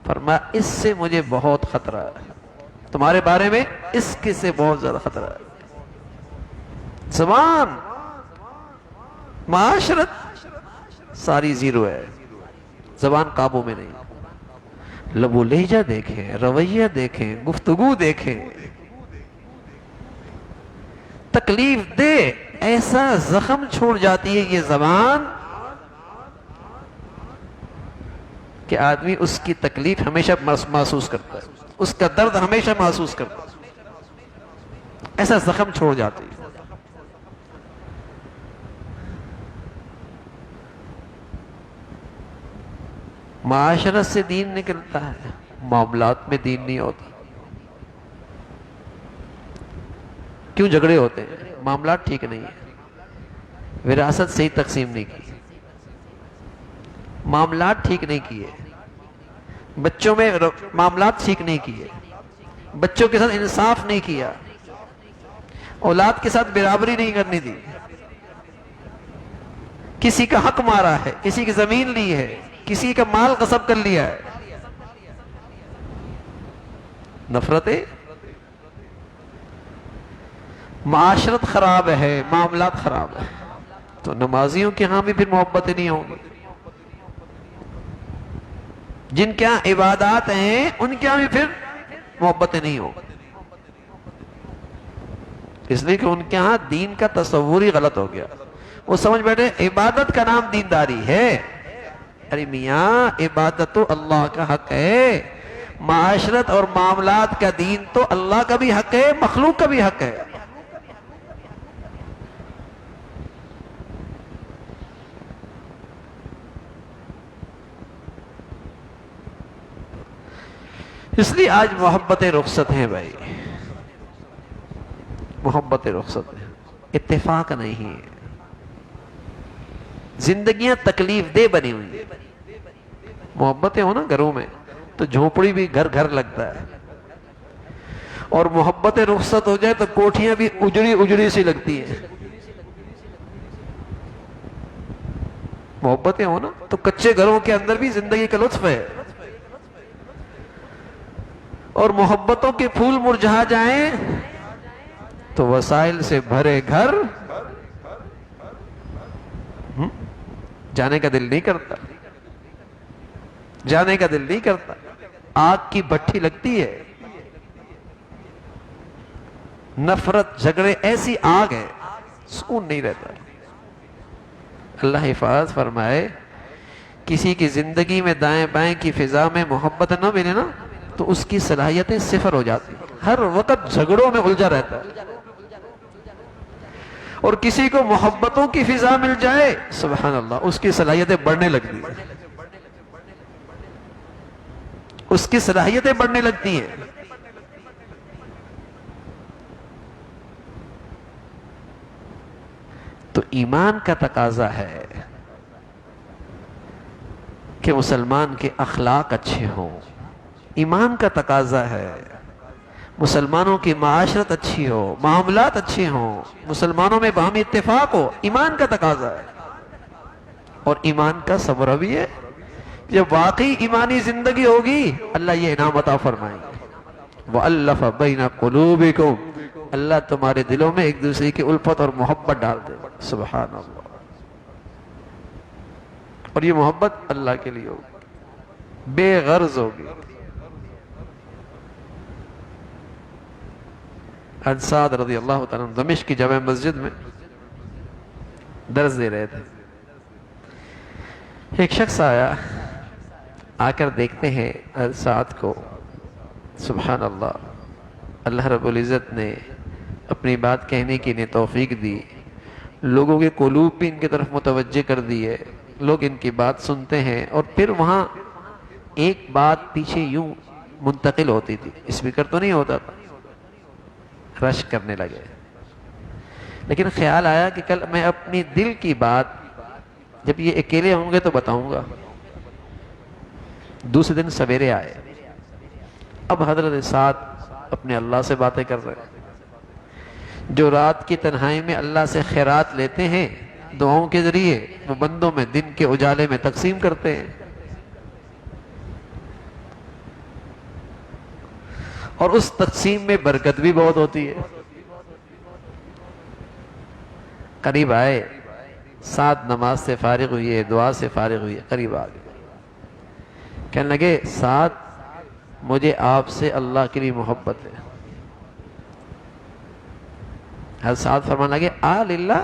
فرمایا اس سے مجھے بہت خطرہ ہے، تمہارے بارے میں اس کے سے بہت زیادہ خطرہ ہے۔ زبان، معاشرت ساری زیرو ہے، زبان قابو میں نہیں۔ لب و لہجہ دیکھیں، رویہ دیکھیں، گفتگو دیکھیں، تکلیف دے ایسا زخم چھوڑ جاتی ہے یہ زبان کہ آدمی اس کی تکلیف ہمیشہ محسوس کرتا ہے، اس کا درد ہمیشہ محسوس کرتا ہے، ایسا زخم چھوڑ جاتی ہے۔ معاشرت سے دین نکلتا ہے، معاملات میں دین نہیں ہوتا۔ کیوں جھگڑے ہوتے ہیں؟ معاملات ٹھیک نہیں ہے، وراثت صحیح تقسیم نہیں کی، معاملات ٹھیک نہیں کیے، بچوں میں معاملات ٹھیک نہیں کیے، بچوں کے ساتھ انصاف نہیں کیا، اولاد کے ساتھ برابری نہیں کرنی دی، کسی کا حق مارا ہے، کسی کی زمین لی ہے، کسی کا مال غصب کر لیا ہے، نفرتیں، معاشرت خراب ہے، معاملات خراب ہے، تو نمازیوں کے ہاں بھی پھر محبتیں نہیں ہوں گی، جن کے ہاں عبادات ہیں ان کے ہاں بھی پھر محبتیں نہیں ہوں، اس لیے کہ ان کے ہاں دین کا تصور ہی غلط ہو گیا۔ وہ سمجھ بیٹھے عبادت کا نام دینداری ہے۔ ارے میاں، عبادت تو اللہ کا حق ہے، معاشرت اور معاملات کا دین تو اللہ کا بھی حق ہے، مخلوق کا بھی حق ہے۔ اس لیے آج محبت رخصت ہیں بھائی، محبت رخصت ہیں، اتفاق نہیں ہے، زندگیاں تکلیف دہ بنی ہوئی ہیں۔ محبتیں ہو نا گھروں میں تو جھونپڑی بھی گھر گھر لگتا ہے، اور محبت رخصت ہو جائے تو کوٹھیاں بھی اجڑی اجڑی سی لگتی ہیں۔ محبتیں ہو نا تو کچے گھروں کے اندر بھی زندگی کا لطف ہے، اور محبتوں کے پھول مرجھا جائیں تو وسائل سے بھرے گھر جانے کا دل نہیں کرتا، جانے کا دل نہیں کرتا، آگ کی بھٹی لگتی ہے، نفرت جھگڑے ایسی آگ ہے، سکون نہیں رہتا۔ اللہ حفاظ فرمائے، کسی کی زندگی میں دائیں بائیں کی فضا میں محبت نہ ملے نا تو اس کی صلاحیتیں صفر ہو جاتی، ہر وقت جھگڑوں میں الجھا رہتا ہے، اور کسی کو محبتوں کی فضا مل جائے سبحان اللہ اس کی صلاحیتیں بڑھنے لگتی ہیں، اس کی صلاحیتیں بڑھنے لگتی ہیں۔ تو ایمان کا تقاضا ہے کہ مسلمان کے اخلاق اچھے ہوں، ایمان کا تقاضا ہے مسلمانوں کی معاشرت اچھی ہو، معاملات اچھے ہوں، مسلمانوں میں باہمی اتفاق ہو، ایمان کا تقاضا ہے۔ اور ایمان کا ثمرہ بھی ہے، جب واقعی ایمانی زندگی ہوگی اللہ یہ انعام عطا فرمائیں گے، وَأَلَّفَ بَيْنَ قُلُوبِكُمْ، اللہ تمہارے دلوں میں ایک دوسرے کی الفت اور محبت ڈال دے، سبحان اللہ۔ اور یہ محبت اللہ کے لیے ہوگی، بے غرض ہوگی۔ سعد رضی اللہ تعالیٰ عنہ دمشق کی جامع مسجد میں درس دے رہے تھے، ایک شخص آیا، آ کر دیکھتے ہیں سعد کو، سبحان اللہ، اللہ رب العزت نے اپنی بات کہنے کی انہیں توفیق دی، لوگوں کے قلوب بھی ان کی طرف متوجہ کر دی ہے، لوگ ان کی بات سنتے ہیں، اور پھر وہاں ایک بات پیچھے یوں منتقل ہوتی تھی، اسپیکر تو نہیں ہوتا تھا، رش کرنے لگے، لیکن خیال آیا کہ کل میں اپنی دل کی بات جب یہ اکیلے ہوں گے تو بتاؤں گا۔ دوسرے دن سویرے آئے، اب حضرت سعد اپنے اللہ سے باتیں کر رہے ہیں، جو رات کی تنہائی میں اللہ سے خیرات لیتے ہیں دعاؤں کے ذریعے، وہ بندوں میں دن کے اجالے میں تقسیم کرتے ہیں، اور اس تقسیم میں برکت بھی بہت ہوتی ہے۔ قریب آئے، سعد نماز سے فارغ ہوئی ہے، دعا سے فارغ ہوئی ہے، قریب آ گئے، کہنے لگے سعد مجھے آپ سے اللہ کے لیے محبت ہے، حضرت سعد فرمانے لگے للہ،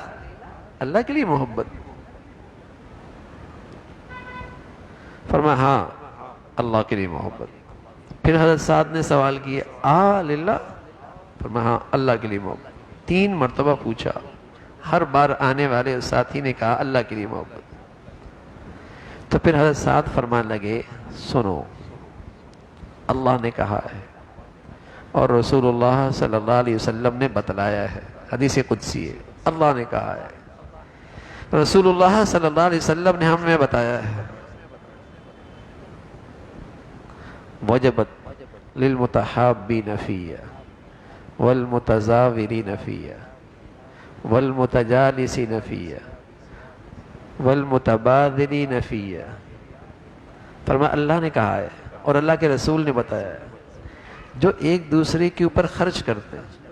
اللہ کے لیے محبت؟ فرمایا ہاں اللہ کے لیے محبت۔ پھر حضرت سعد نے سوال کیا للہ؟ فرمایا ہاں اللہ کے لیے محبت۔ 3 مرتبہ پوچھا، ہر بار آنے والے ساتھی نے کہا اللہ کے لیے محبت۔ تو پھر حضرت سعد فرمان لگے سنو، اللہ نے کہا ہے اور رسول اللہ صلی اللہ علیہ وسلم نے بتلایا ہے، حدیث قدسی ہے، اللہ نے کہا ہے، رسول اللہ صلی اللہ علیہ وسلم نے ہمیں بتایا ہے، وجبت للمتحابین فیہ والمتزاورین فیہ والمتجالسین فیہ والمتبادلین فیہ۔ فرمایا اللہ نے کہا ہے اور اللہ کے رسول نے بتایا ہے، جو ایک دوسرے کے اوپر خرچ کرتے ہیں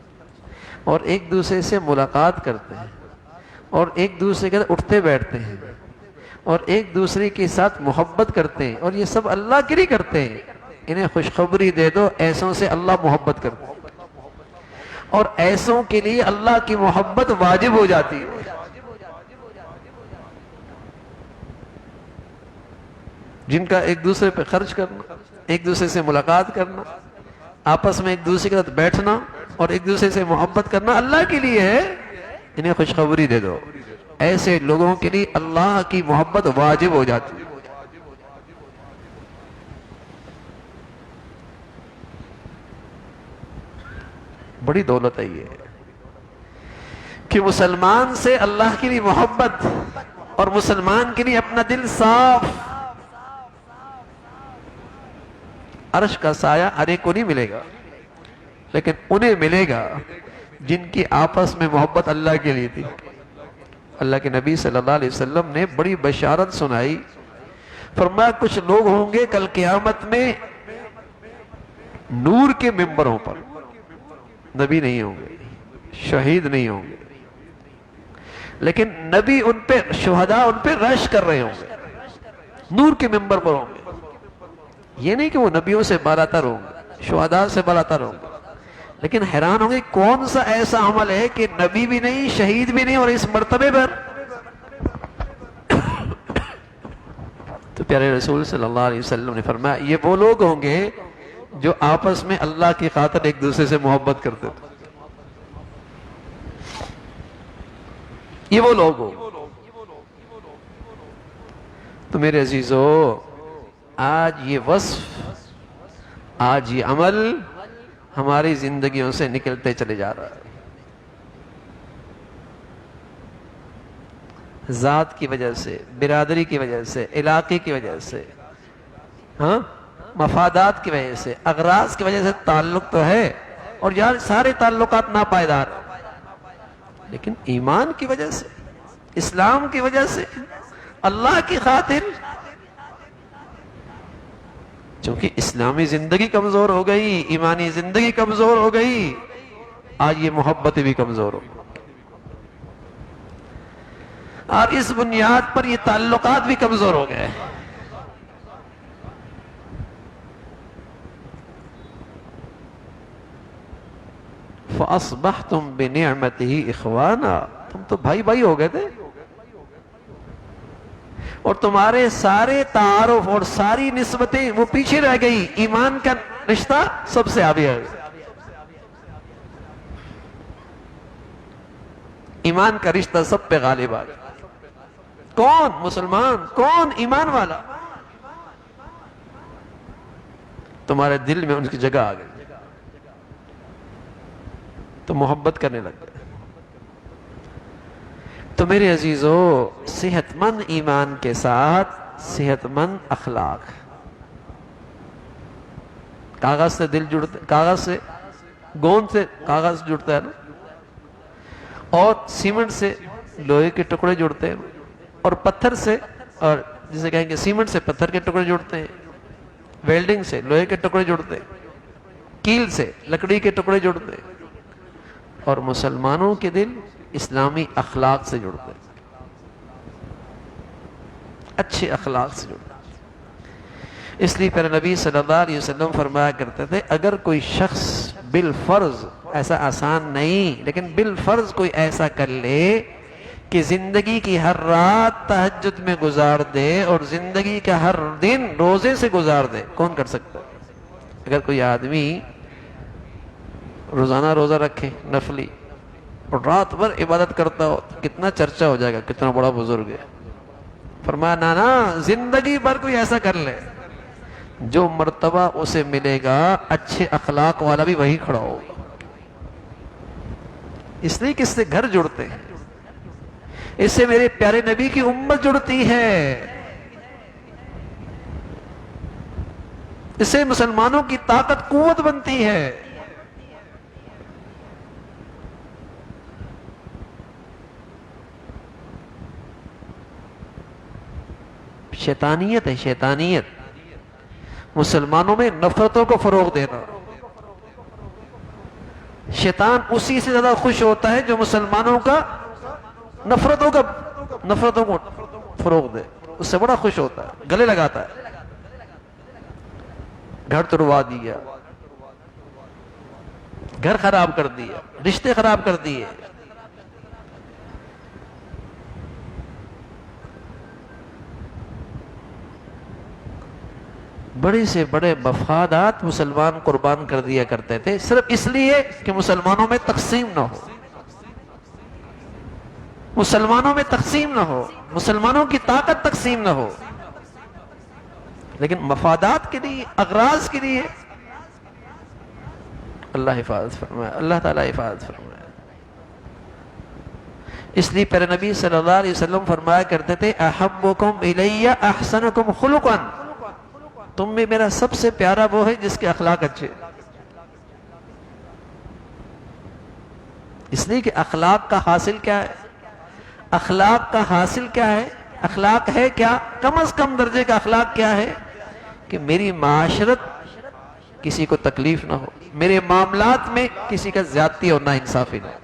اور ایک دوسرے سے ملاقات کرتے ہیں اور ایک دوسرے کے ساتھ اٹھتے بیٹھتے ہیں اور ایک دوسرے کے ساتھ محبت کرتے ہیں، اور یہ سب اللہ کے لیے کرتے ہیں، انہیں خوشخبری دے دو ایسوں سے اللہ محبت کرتے ہیں، اور ایسوں کے لیے اللہ کی محبت واجب ہو جاتی ہے۔ جن کا ایک دوسرے پہ خرچ کرنا، ایک دوسرے سے ملاقات کرنا، آپس میں ایک دوسرے کے ساتھ بیٹھنا اور ایک دوسرے سے محبت کرنا اللہ کے لیے ہے، انہیں خوشخبری دے دو، ایسے لوگوں کے لیے اللہ کی محبت واجب ہو جاتی ہے۔ بڑی دولت ہے یہ کہ مسلمان سے اللہ کے لیے محبت اور مسلمان کے لیے اپنا دل صاف۔ عرش کا سایہ ہر ایک کو نہیں ملے گا، لیکن انہیں ملے گا جن کی آپس میں محبت اللہ کے لیے تھی۔ اللہ کے نبی صلی اللہ علیہ وسلم نے بڑی بشارت سنائی، فرمایا کچھ لوگ ہوں گے کل قیامت میں نور کے ممبروں پر، نبی نہیں ہوں گے، شہید نہیں ہوں گے، لیکن نبی ان پہ، شہداء ان پہ رش کر رہے ہوں گے، نور کے ممبر پر ہوں گے۔ یہ نہیں کہ وہ نبیوں سے بالاتر ہوں گے، شہداء سے بالاتر ہوں گے، لیکن حیران ہوں گے کون سا ایسا عمل ہے کہ نبی بھی نہیں، شہید بھی نہیں، اور اس مرتبے پر۔ تو پیارے رسول صلی اللہ علیہ وسلم نے فرمایا یہ وہ لوگ ہوں گے جو آپس میں اللہ کی خاطر ایک دوسرے سے محبت کرتے تھے، یہ وہ لوگ ہوں۔ تو میرے عزیزو، آج یہ وصف، آج یہ عمل ہماری زندگیوں سے نکلتے چلے جا رہا ہے، ذات کی وجہ سے، برادری کی وجہ سے، علاقے کی وجہ سے، ہاں، مفادات کی وجہ سے، اغراض کی وجہ سے تعلق تو ہے، اور یار سارے تعلقات ناپائیدار، لیکن ایمان کی وجہ سے، اسلام کی وجہ سے، اللہ کی خاطر، چونکہ اسلامی زندگی کمزور ہو گئی، ایمانی زندگی کمزور ہو گئی، آج یہ محبت بھی کمزور ہو گئی، اور اس بنیاد پر یہ تعلقات بھی کمزور ہو گئے۔ فَأَصْبَحْتُمْ بِنِعْمَتِهِ إِخْوَانًا، تم تو بھائی بھائی ہو گئے تھے، اور تمہارے سارے تعارف اور ساری نسبتیں وہ پیچھے رہ گئی، ایمان کا رشتہ سب سے آگے ہے، ایمان کا رشتہ سب پہ غالب آ گیا۔ کون مسلمان، کون ایمان والا، تمہارے دل میں ان کی جگہ آ گئی تو محبت کرنے لگ گئے۔ تو میرے عزیزو، صحت مند ایمان کے ساتھ صحت مند اخلاق، کاغذ سے دل جڑتا، کاغذ سے، گوند سے کاغذ جڑتا ہے نا، اور سیمنٹ سے لوہے کے ٹکڑے جڑتے ہیں، اور پتھر سے، اور جسے کہیں گے سیمنٹ سے پتھر کے ٹکڑے جڑتے ہیں، ویلڈنگ سے لوہے کے ٹکڑے جڑتے ہیں، کیل سے لکڑی کے ٹکڑے جڑتے ہیں، اور مسلمانوں کے دل اسلامی اخلاق سے جڑتے ہیں، اچھے اخلاق سے جڑتے ہیں۔ اس لیے پھر نبی صلی اللہ علیہ وسلم فرمایا کرتے تھے اگر کوئی شخص بالفرض ایسا آسان نہیں، لیکن بالفرض کوئی ایسا کر لے کہ زندگی کی ہر رات تہجد میں گزار دے اور زندگی کا ہر دن روزے سے گزار دے، کون کر سکتا ہے؟ اگر کوئی آدمی روزانہ روزہ رکھے نفلی اور رات بھر عبادت کرتا ہو تو کتنا چرچا ہو جائے گا، کتنا بڑا بزرگ ہے۔ فرمایا نانا زندگی بھر کوئی ایسا کر لے، جو مرتبہ اسے ملے گا اچھے اخلاق والا بھی وہی کھڑا ہوگا۔ اس لیے کہ اس سے گھر جڑتے ہیں، اس سے میرے پیارے نبی کی امت جڑتی ہے، اس سے مسلمانوں کی طاقت قوت بنتی ہے۔ شیطانیت ہے، شیطانیت، مسلمانوں میں نفرتوں کو فروغ دینا۔ شیطان اسی سے زیادہ خوش ہوتا ہے جو مسلمانوں کا نفرتوں کو فروغ دے، اس سے بڑا خوش ہوتا ہے، گلے لگاتا ہے۔ گھر توڑوا دیا، گھر خراب کر دیا، رشتے خراب کر دیے۔ بڑے سے بڑے مفادات مسلمان قربان کر دیا کرتے تھے، صرف اس لیے کہ مسلمانوں میں تقسیم نہ ہو، مسلمانوں میں تقسیم نہ ہو، مسلمانوں کی طاقت تقسیم نہ ہو، لیکن مفادات کے لیے، اغراض کے لیے اللہ حفاظت فرمائے، اللہ تعالیٰ حفاظت فرمائے۔ اس لیے پیارے نبی صلی اللہ علیہ وسلم فرمایا کرتے تھے احبکم الی احسنکم خلقا، تم میں میرا سب سے پیارا وہ ہے جس کے اخلاق اچھے۔ اس لیے کہ اخلاق کا حاصل کیا ہے؟ اخلاق کا حاصل کیا ہے؟ اخلاق ہے کیا؟ کم از کم درجے کا اخلاق کیا ہے؟ کہ میری معاشرت کسی کو تکلیف نہ ہو، میرے معاملات میں کسی کا زیادتی اور ناانصافی نہ ہو۔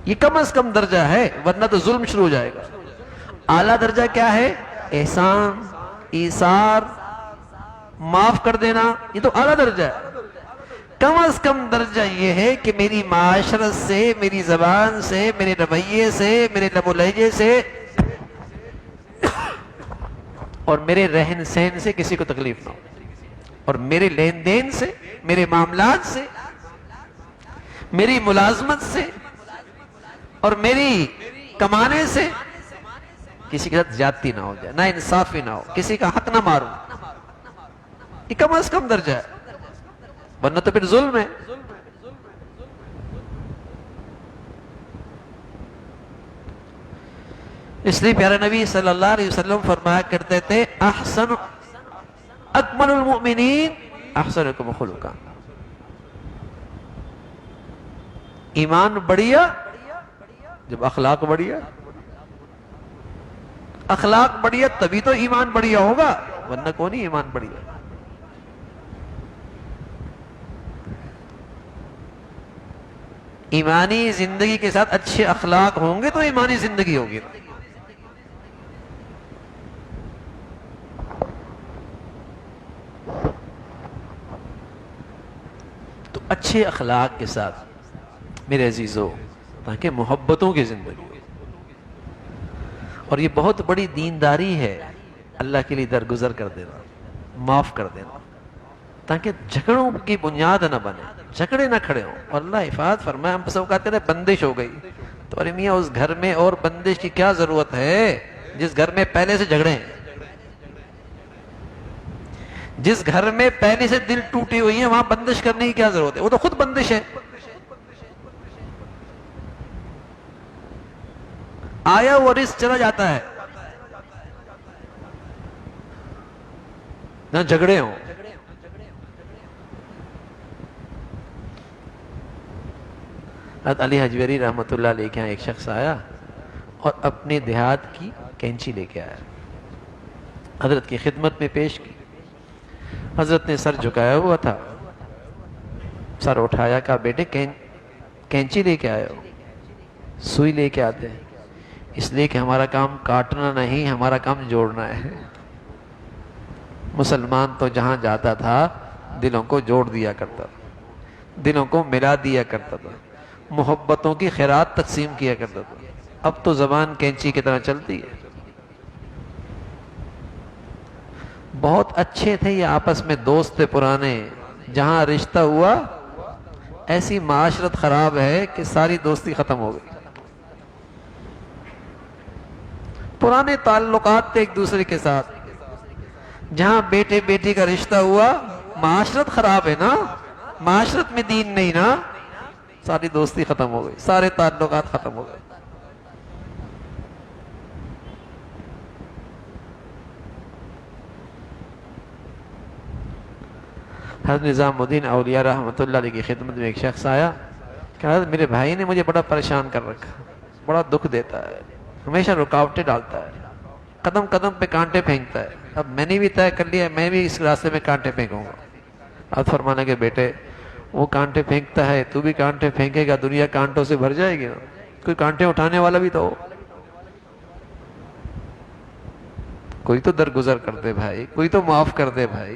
یہ کم از کم درجہ ہے، ورنہ تو ظلم شروع ہو جائے گا۔ اعلیٰ درجہ کیا ہے؟ احسان، ایثار، معاف کر دینا، یہ تو اعلیٰ درجہ ہے۔ کم از کم درجہ یہ ہے کہ میری معاشرت سے، میری زبان سے، میرے رویے سے، میرے لب و لہجے سے اور میرے رہن سہن سے کسی کو تکلیف نہ ہو، اور میرے لین دین سے، میرے معاملات سے، میری ملازمت سے اور میری کمانے سے کسی کے ساتھ زیادتی نہ ہو جائے، نہ انصافی نہ ہو، کسی کا حق نہ ماروں۔ یہ کم از کم درجہ ہے، ورنہ تو پھر ظلم ہے۔ اس لیے پیارے نبی صلی اللہ علیہ وسلم فرمایا کرتے تھے احسن اکمل المؤمنین احسنکم خلقا، ایمان بڑھیا جب اخلاق بڑھیا، اخلاق بڑھیا تبھی تو ایمان بڑھیا ہوگا، ورنہ کون ہی ایمان بڑھیا۔ ایمانی زندگی کے ساتھ اچھے اخلاق ہوں گے تو ایمانی زندگی ہوگی۔ تو اچھے اخلاق کے ساتھ میرے عزیزو، تاکہ محبتوں کی زندگی ہو۔ اور یہ بہت بڑی دینداری ہے، اللہ کے لیے درگزر کر دینا، معاف کر دینا، تاکہ جھگڑوں کی بنیاد نہ بنے، جھگڑے نہ کھڑے ہوں۔ اور اللہ حفاظت فرمائے، ہم سب کہتے ہیں بندش ہو گئی، تو ارے میاں اس گھر میں اور بندش کی کیا ضرورت ہے جس گھر میں پہلے سے جھگڑے ہیں، جس گھر میں پہلے سے دل ٹوٹی ہوئی ہے وہاں بندش کرنے کی کیا ضرورت ہے؟ وہ تو خود بندش ہے۔ آیا وہ رزق چلا جاتا ہے، نہ جھگڑے ہوں۔ حضرت علی حجویری رحمۃ اللہ علیہ کے یہاں ایک شخص آیا اور اپنے دیہات کی کینچی لے کے آیا، حضرت کی خدمت میں پیش کی۔ حضرت نے سر جھکایا ہوا تھا، سر اٹھایا، کہا بیٹے کینچی لے کے آئے ہو؟ سوئی لے کے آتے ہیں، اس لیے کہ ہمارا کام کاٹنا نہیں، ہمارا کام جوڑنا ہے۔ مسلمان تو جہاں جاتا تھا دلوں کو جوڑ دیا کرتا تھا، دلوں کو ملا دیا کرتا تھا، محبتوں کی خیرات تقسیم کیا کرتا تھا۔ اب تو زبان کینچی کی طرح چلتی ہے۔ بہت اچھے تھے یہ آپس میں دوست تھے پرانے، جہاں رشتہ ہوا ایسی معاشرت خراب ہے کہ ساری دوستی ختم ہو گئی۔ پرانے تعلقات تھے ایک دوسرے کے ساتھ، جہاں بیٹے بیٹی کا رشتہ ہوا معاشرت خراب ہے نا، معاشرت میں دین نہیں نا، ساری دوستی ختم ہو گئی، سارے تعلقات ختم ہو گئے۔ حضرت نظام الدین اولیاء رحمۃ اللہ علیہ کی خدمت میں ایک شخص آیا کہ حضرت میرے بھائی نے مجھے بڑا پریشان کر رکھا، بڑا دکھ دیتا ہے، ہمیشہ رکاوٹیں ڈالتا ہے، قدم قدم پہ کانٹے پھینکتا ہے۔ اب میں نے بھی طے کر لیا میں بھی اس راستے میں کانٹے پھینکوں گا۔ اب فرمانا کہ بیٹے وہ کانٹے پھینکتا ہے تو بھی کانٹے پھینکے گا، دنیا کانٹوں سے بھر جائے گی نا، کوئی کانٹے اٹھانے والا بھی تو ہو، کوئی تو درگزر کر دے بھائی، کوئی تو معاف کر دے بھائی،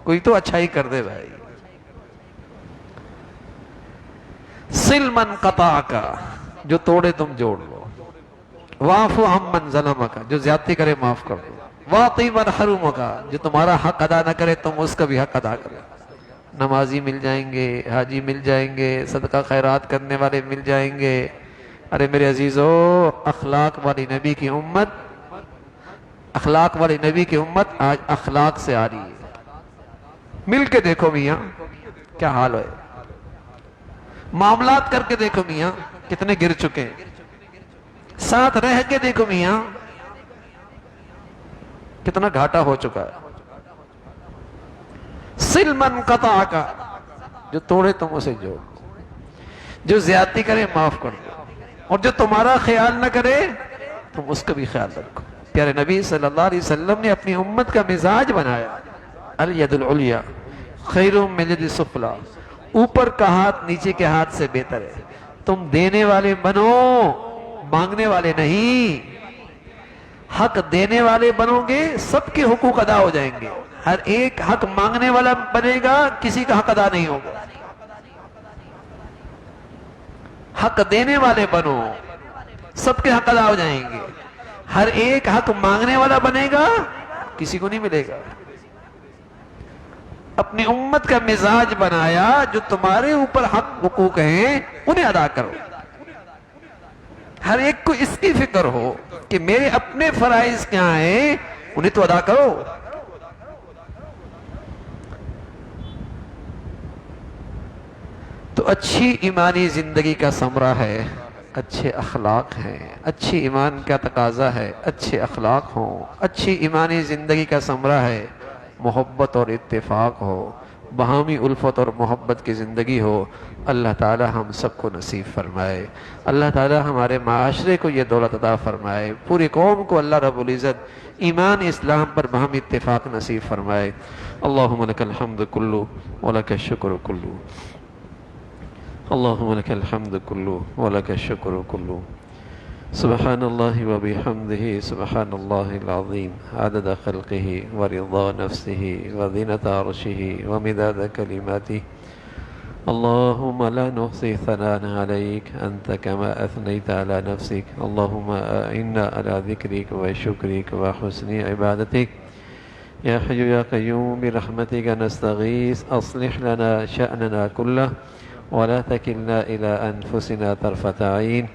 کوئی تو اچھائی کر دے بھائی۔ سل من قطع کا، جو توڑے تم جوڑ لو، واعفو عمن ظلمک، جو زیادتی کرے معاف کر دو، واطی من حرمک، جو تمہارا حق ادا نہ کرے تم اس کا بھی حق ادا کرو۔ نمازی مل جائیں گے، حاجی مل جائیں گے، صدقہ خیرات کرنے والے مل جائیں گے۔ ارے میرے عزیزو، اخلاق والی نبی کی امت، اخلاق والی نبی کی امت آج اخلاق سے آ رہی ہے۔ مل کے دیکھو میاں کیا حال ہے، معاملات کر کے دیکھو میاں کتنے گر چکے ہیں، ساتھ رہ کے دیکھو میاں کتنا گھاٹا ہو چکا ہے۔ سل من قطع کا، جو توڑے تم اسے جوڑ، جو زیادتی کرے معاف کر دو، اور جو تمہارا خیال نہ کرے تم اس کا بھی خیال رکھو۔ پیارے نبی صلی اللہ علیہ وسلم نے اپنی امت کا مزاج بنایا، الید العلیٰ خیر من الید السفلیٰ، اوپر کا ہاتھ نیچے کے ہاتھ سے بہتر ہے۔ تم دینے والے بنو، مانگنے والے نہیں۔ حق دینے والے بنو گے سب کے حقوق ادا ہو جائیں گے، ہر ایک حق مانگنے والا بنے گا کسی کا حق ادا نہیں ہوگا۔ حق دینے والے بنو سب کے حق ادا ہو جائیں گے، ہر ایک حق مانگنے والا بنے گا کسی کو نہیں ملے گا۔ اپنی امت کا مزاج بنایا، جو تمہارے اوپر حق حقوق ہیں انہیں ادا کرو۔ ہر ایک کو اس کی فکر ہو کہ میرے اپنے فرائض کیا ہیں، انہیں تو ادا کرو۔ تو اچھی ایمانی زندگی کا ثمرہ ہے اچھے اخلاق ہیں، اچھی ایمان کا تقاضا ہے اچھے اخلاق ہوں، اچھی ایمانی زندگی کا ثمرہ ہے محبت اور اتفاق ہو، باہمی الفت اور محبت کی زندگی ہو۔ اللہ تعالی ہم سب کو نصیب فرمائے، اللہ تعالی ہمارے معاشرے کو یہ دولت عطا فرمائے، پوری قوم کو اللہ رب العزت ایمان اسلام پر باہمی اتفاق نصیب فرمائے۔ اللہم لک الحمد کلو ولک الشکر کلو، اللہم لک الحمد کلو ولک الشکر کلو، سبحان اللہ وبحمدہ سبحان اللہ العظیم، عدد خلقہ ورضا نفسہ وزنۃ عرشہ ومداد کلماتہ، اللہم لا نحصی ثناء علیک انت کما اثنیت علی نفسک، اللہم اعنا علی ذکرک وشکرک وحسن عبادتک، یا حی یا قیوم برحمتک نستغیث اصلح لنا شأننا کلہ ولا تکلنا الى انفسنا طرفۃ عین،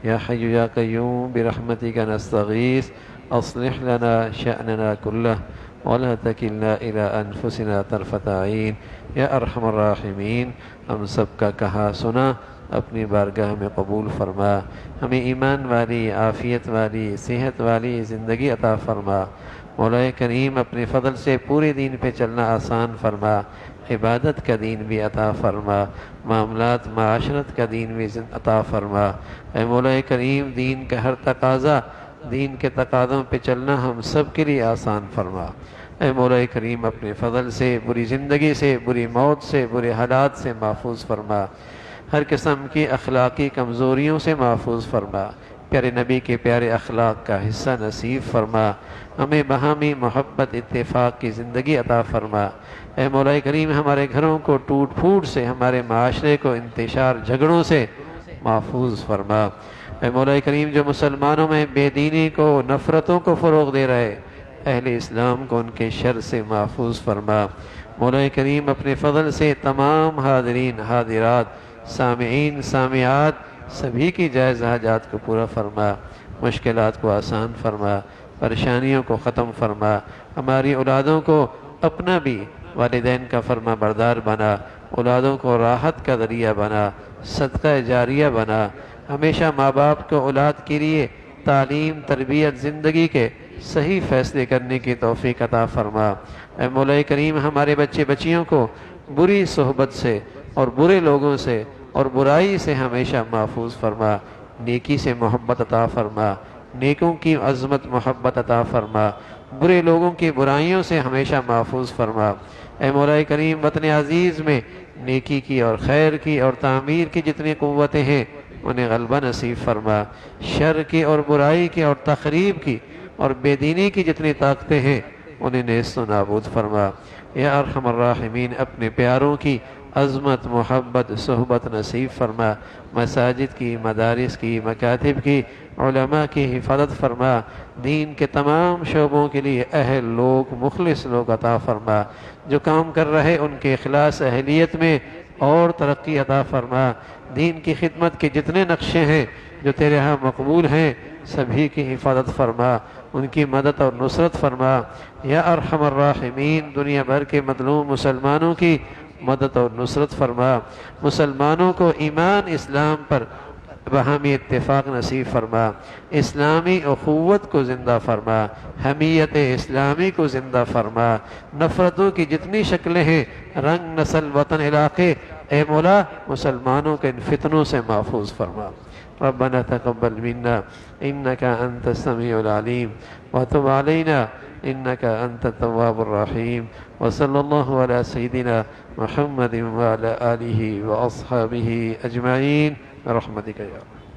یا حی یا قیوم برحمتک نستغیث اصلح لنا شأننا کلہ ولا تکلنا الى انفسنا طرفۃ عین، یا ارحم الراحمین۔ ہم سب کا کہا سنا اپنی بارگاہ میں قبول فرما، ہمیں ایمان والی، عافیت والی، صحت والی زندگی عطا فرما۔ مولا کریم اپنے فضل سے پورے دین پہ چلنا آسان فرما، عبادت کا دین بھی عطا فرما، معاملات معاشرت کا دین بھی عطا فرما۔ اے مولا کریم دین کا ہر تقاضا، دین کے تقاضوں پہ چلنا ہم سب کے لیے آسان فرما۔ اے مولا کریم اپنے فضل سے بری زندگی سے، بری موت سے، برے حالات سے محفوظ فرما، ہر قسم کی اخلاقی کمزوریوں سے محفوظ فرما، پیارے نبی کے پیارے اخلاق کا حصہ نصیب فرما، ہمیں باہمی محبت اتفاق کی زندگی عطا فرما۔ اے مولا کریم ہمارے گھروں کو ٹوٹ پھوٹ سے، ہمارے معاشرے کو انتشار جھگڑوں سے محفوظ فرما۔ اے مولا کریم جو مسلمانوں میں بے دینی کو، نفرتوں کو فروغ دے رہے، اہل اسلام کو ان کے شر سے محفوظ فرما۔ مولا کریم اپنے فضل سے تمام حاضرین حاضرات، سامعین سامعات سبھی کی جائز حاجات کو پورا فرما، مشکلات کو آسان فرما، پریشانیوں کو ختم فرما، ہماری اولادوں کو اپنا بھی والدین کا فرما بردار بنا، اولادوں کو راحت کا ذریعہ بنا، صدقہ جاریہ بنا، ہمیشہ ماں باپ کو اولاد کے لیے تعلیم تربیت زندگی کے صحیح فیصلے کرنے کی توفیق عطا فرما۔ اے مولا کریم ہمارے بچے بچیوں کو بری صحبت سے اور برے لوگوں سے اور برائی سے ہمیشہ محفوظ فرما، نیکی سے محبت عطا فرما، نیکوں کی عظمت محبت عطا فرما، برے لوگوں کی برائیوں سے ہمیشہ محفوظ فرما۔ اے مولا کریم وطن عزیز میں نیکی کی اور خیر کی اور تعمیر کی جتنی قوتیں ہیں انہیں غلبہ نصیب فرما، شر کی اور برائی کی اور تخریب کی اور بے دینی کی جتنی طاقتیں ہیں انہیں نیست و نابود فرما۔ یا ارحم الراحمین اپنے پیاروں کی عظمت محبت صحبت نصیب فرما، مساجد کی، مدارس کی، مکاتب کی، علماء کی حفاظت فرما، دین کے تمام شعبوں کے لیے اہل لوگ مخلص لوگ عطا فرما، جو کام کر رہے ان کے اخلاص اہلیت میں اور ترقی عطا فرما، دین کی خدمت کے جتنے نقشے ہیں جو تیرے ہاں مقبول ہیں سبھی کی حفاظت فرما، ان کی مدد اور نصرت فرما۔ یا ارحم الراحمین دنیا بھر کے مظلوم مسلمانوں کی مدد اور نصرت فرما، مسلمانوں کو ایمان اسلام پر باہمی اتفاق نصیب فرما، اسلامی اخوت کو زندہ فرما، حمیت اسلامی کو زندہ فرما، نفرتوں کی جتنی شکلیں ہیں رنگ نسل وطن علاقے اے مولا مسلمانوں کے ان فتنوں سے محفوظ فرما۔ ربنا تقبل منا انك انت السميع العليم وتب علينا انك انت التواب الرحيم وصلى الله على سيدنا محمد وعلى آله واصحابه اجمعين برحمتك يا رب۔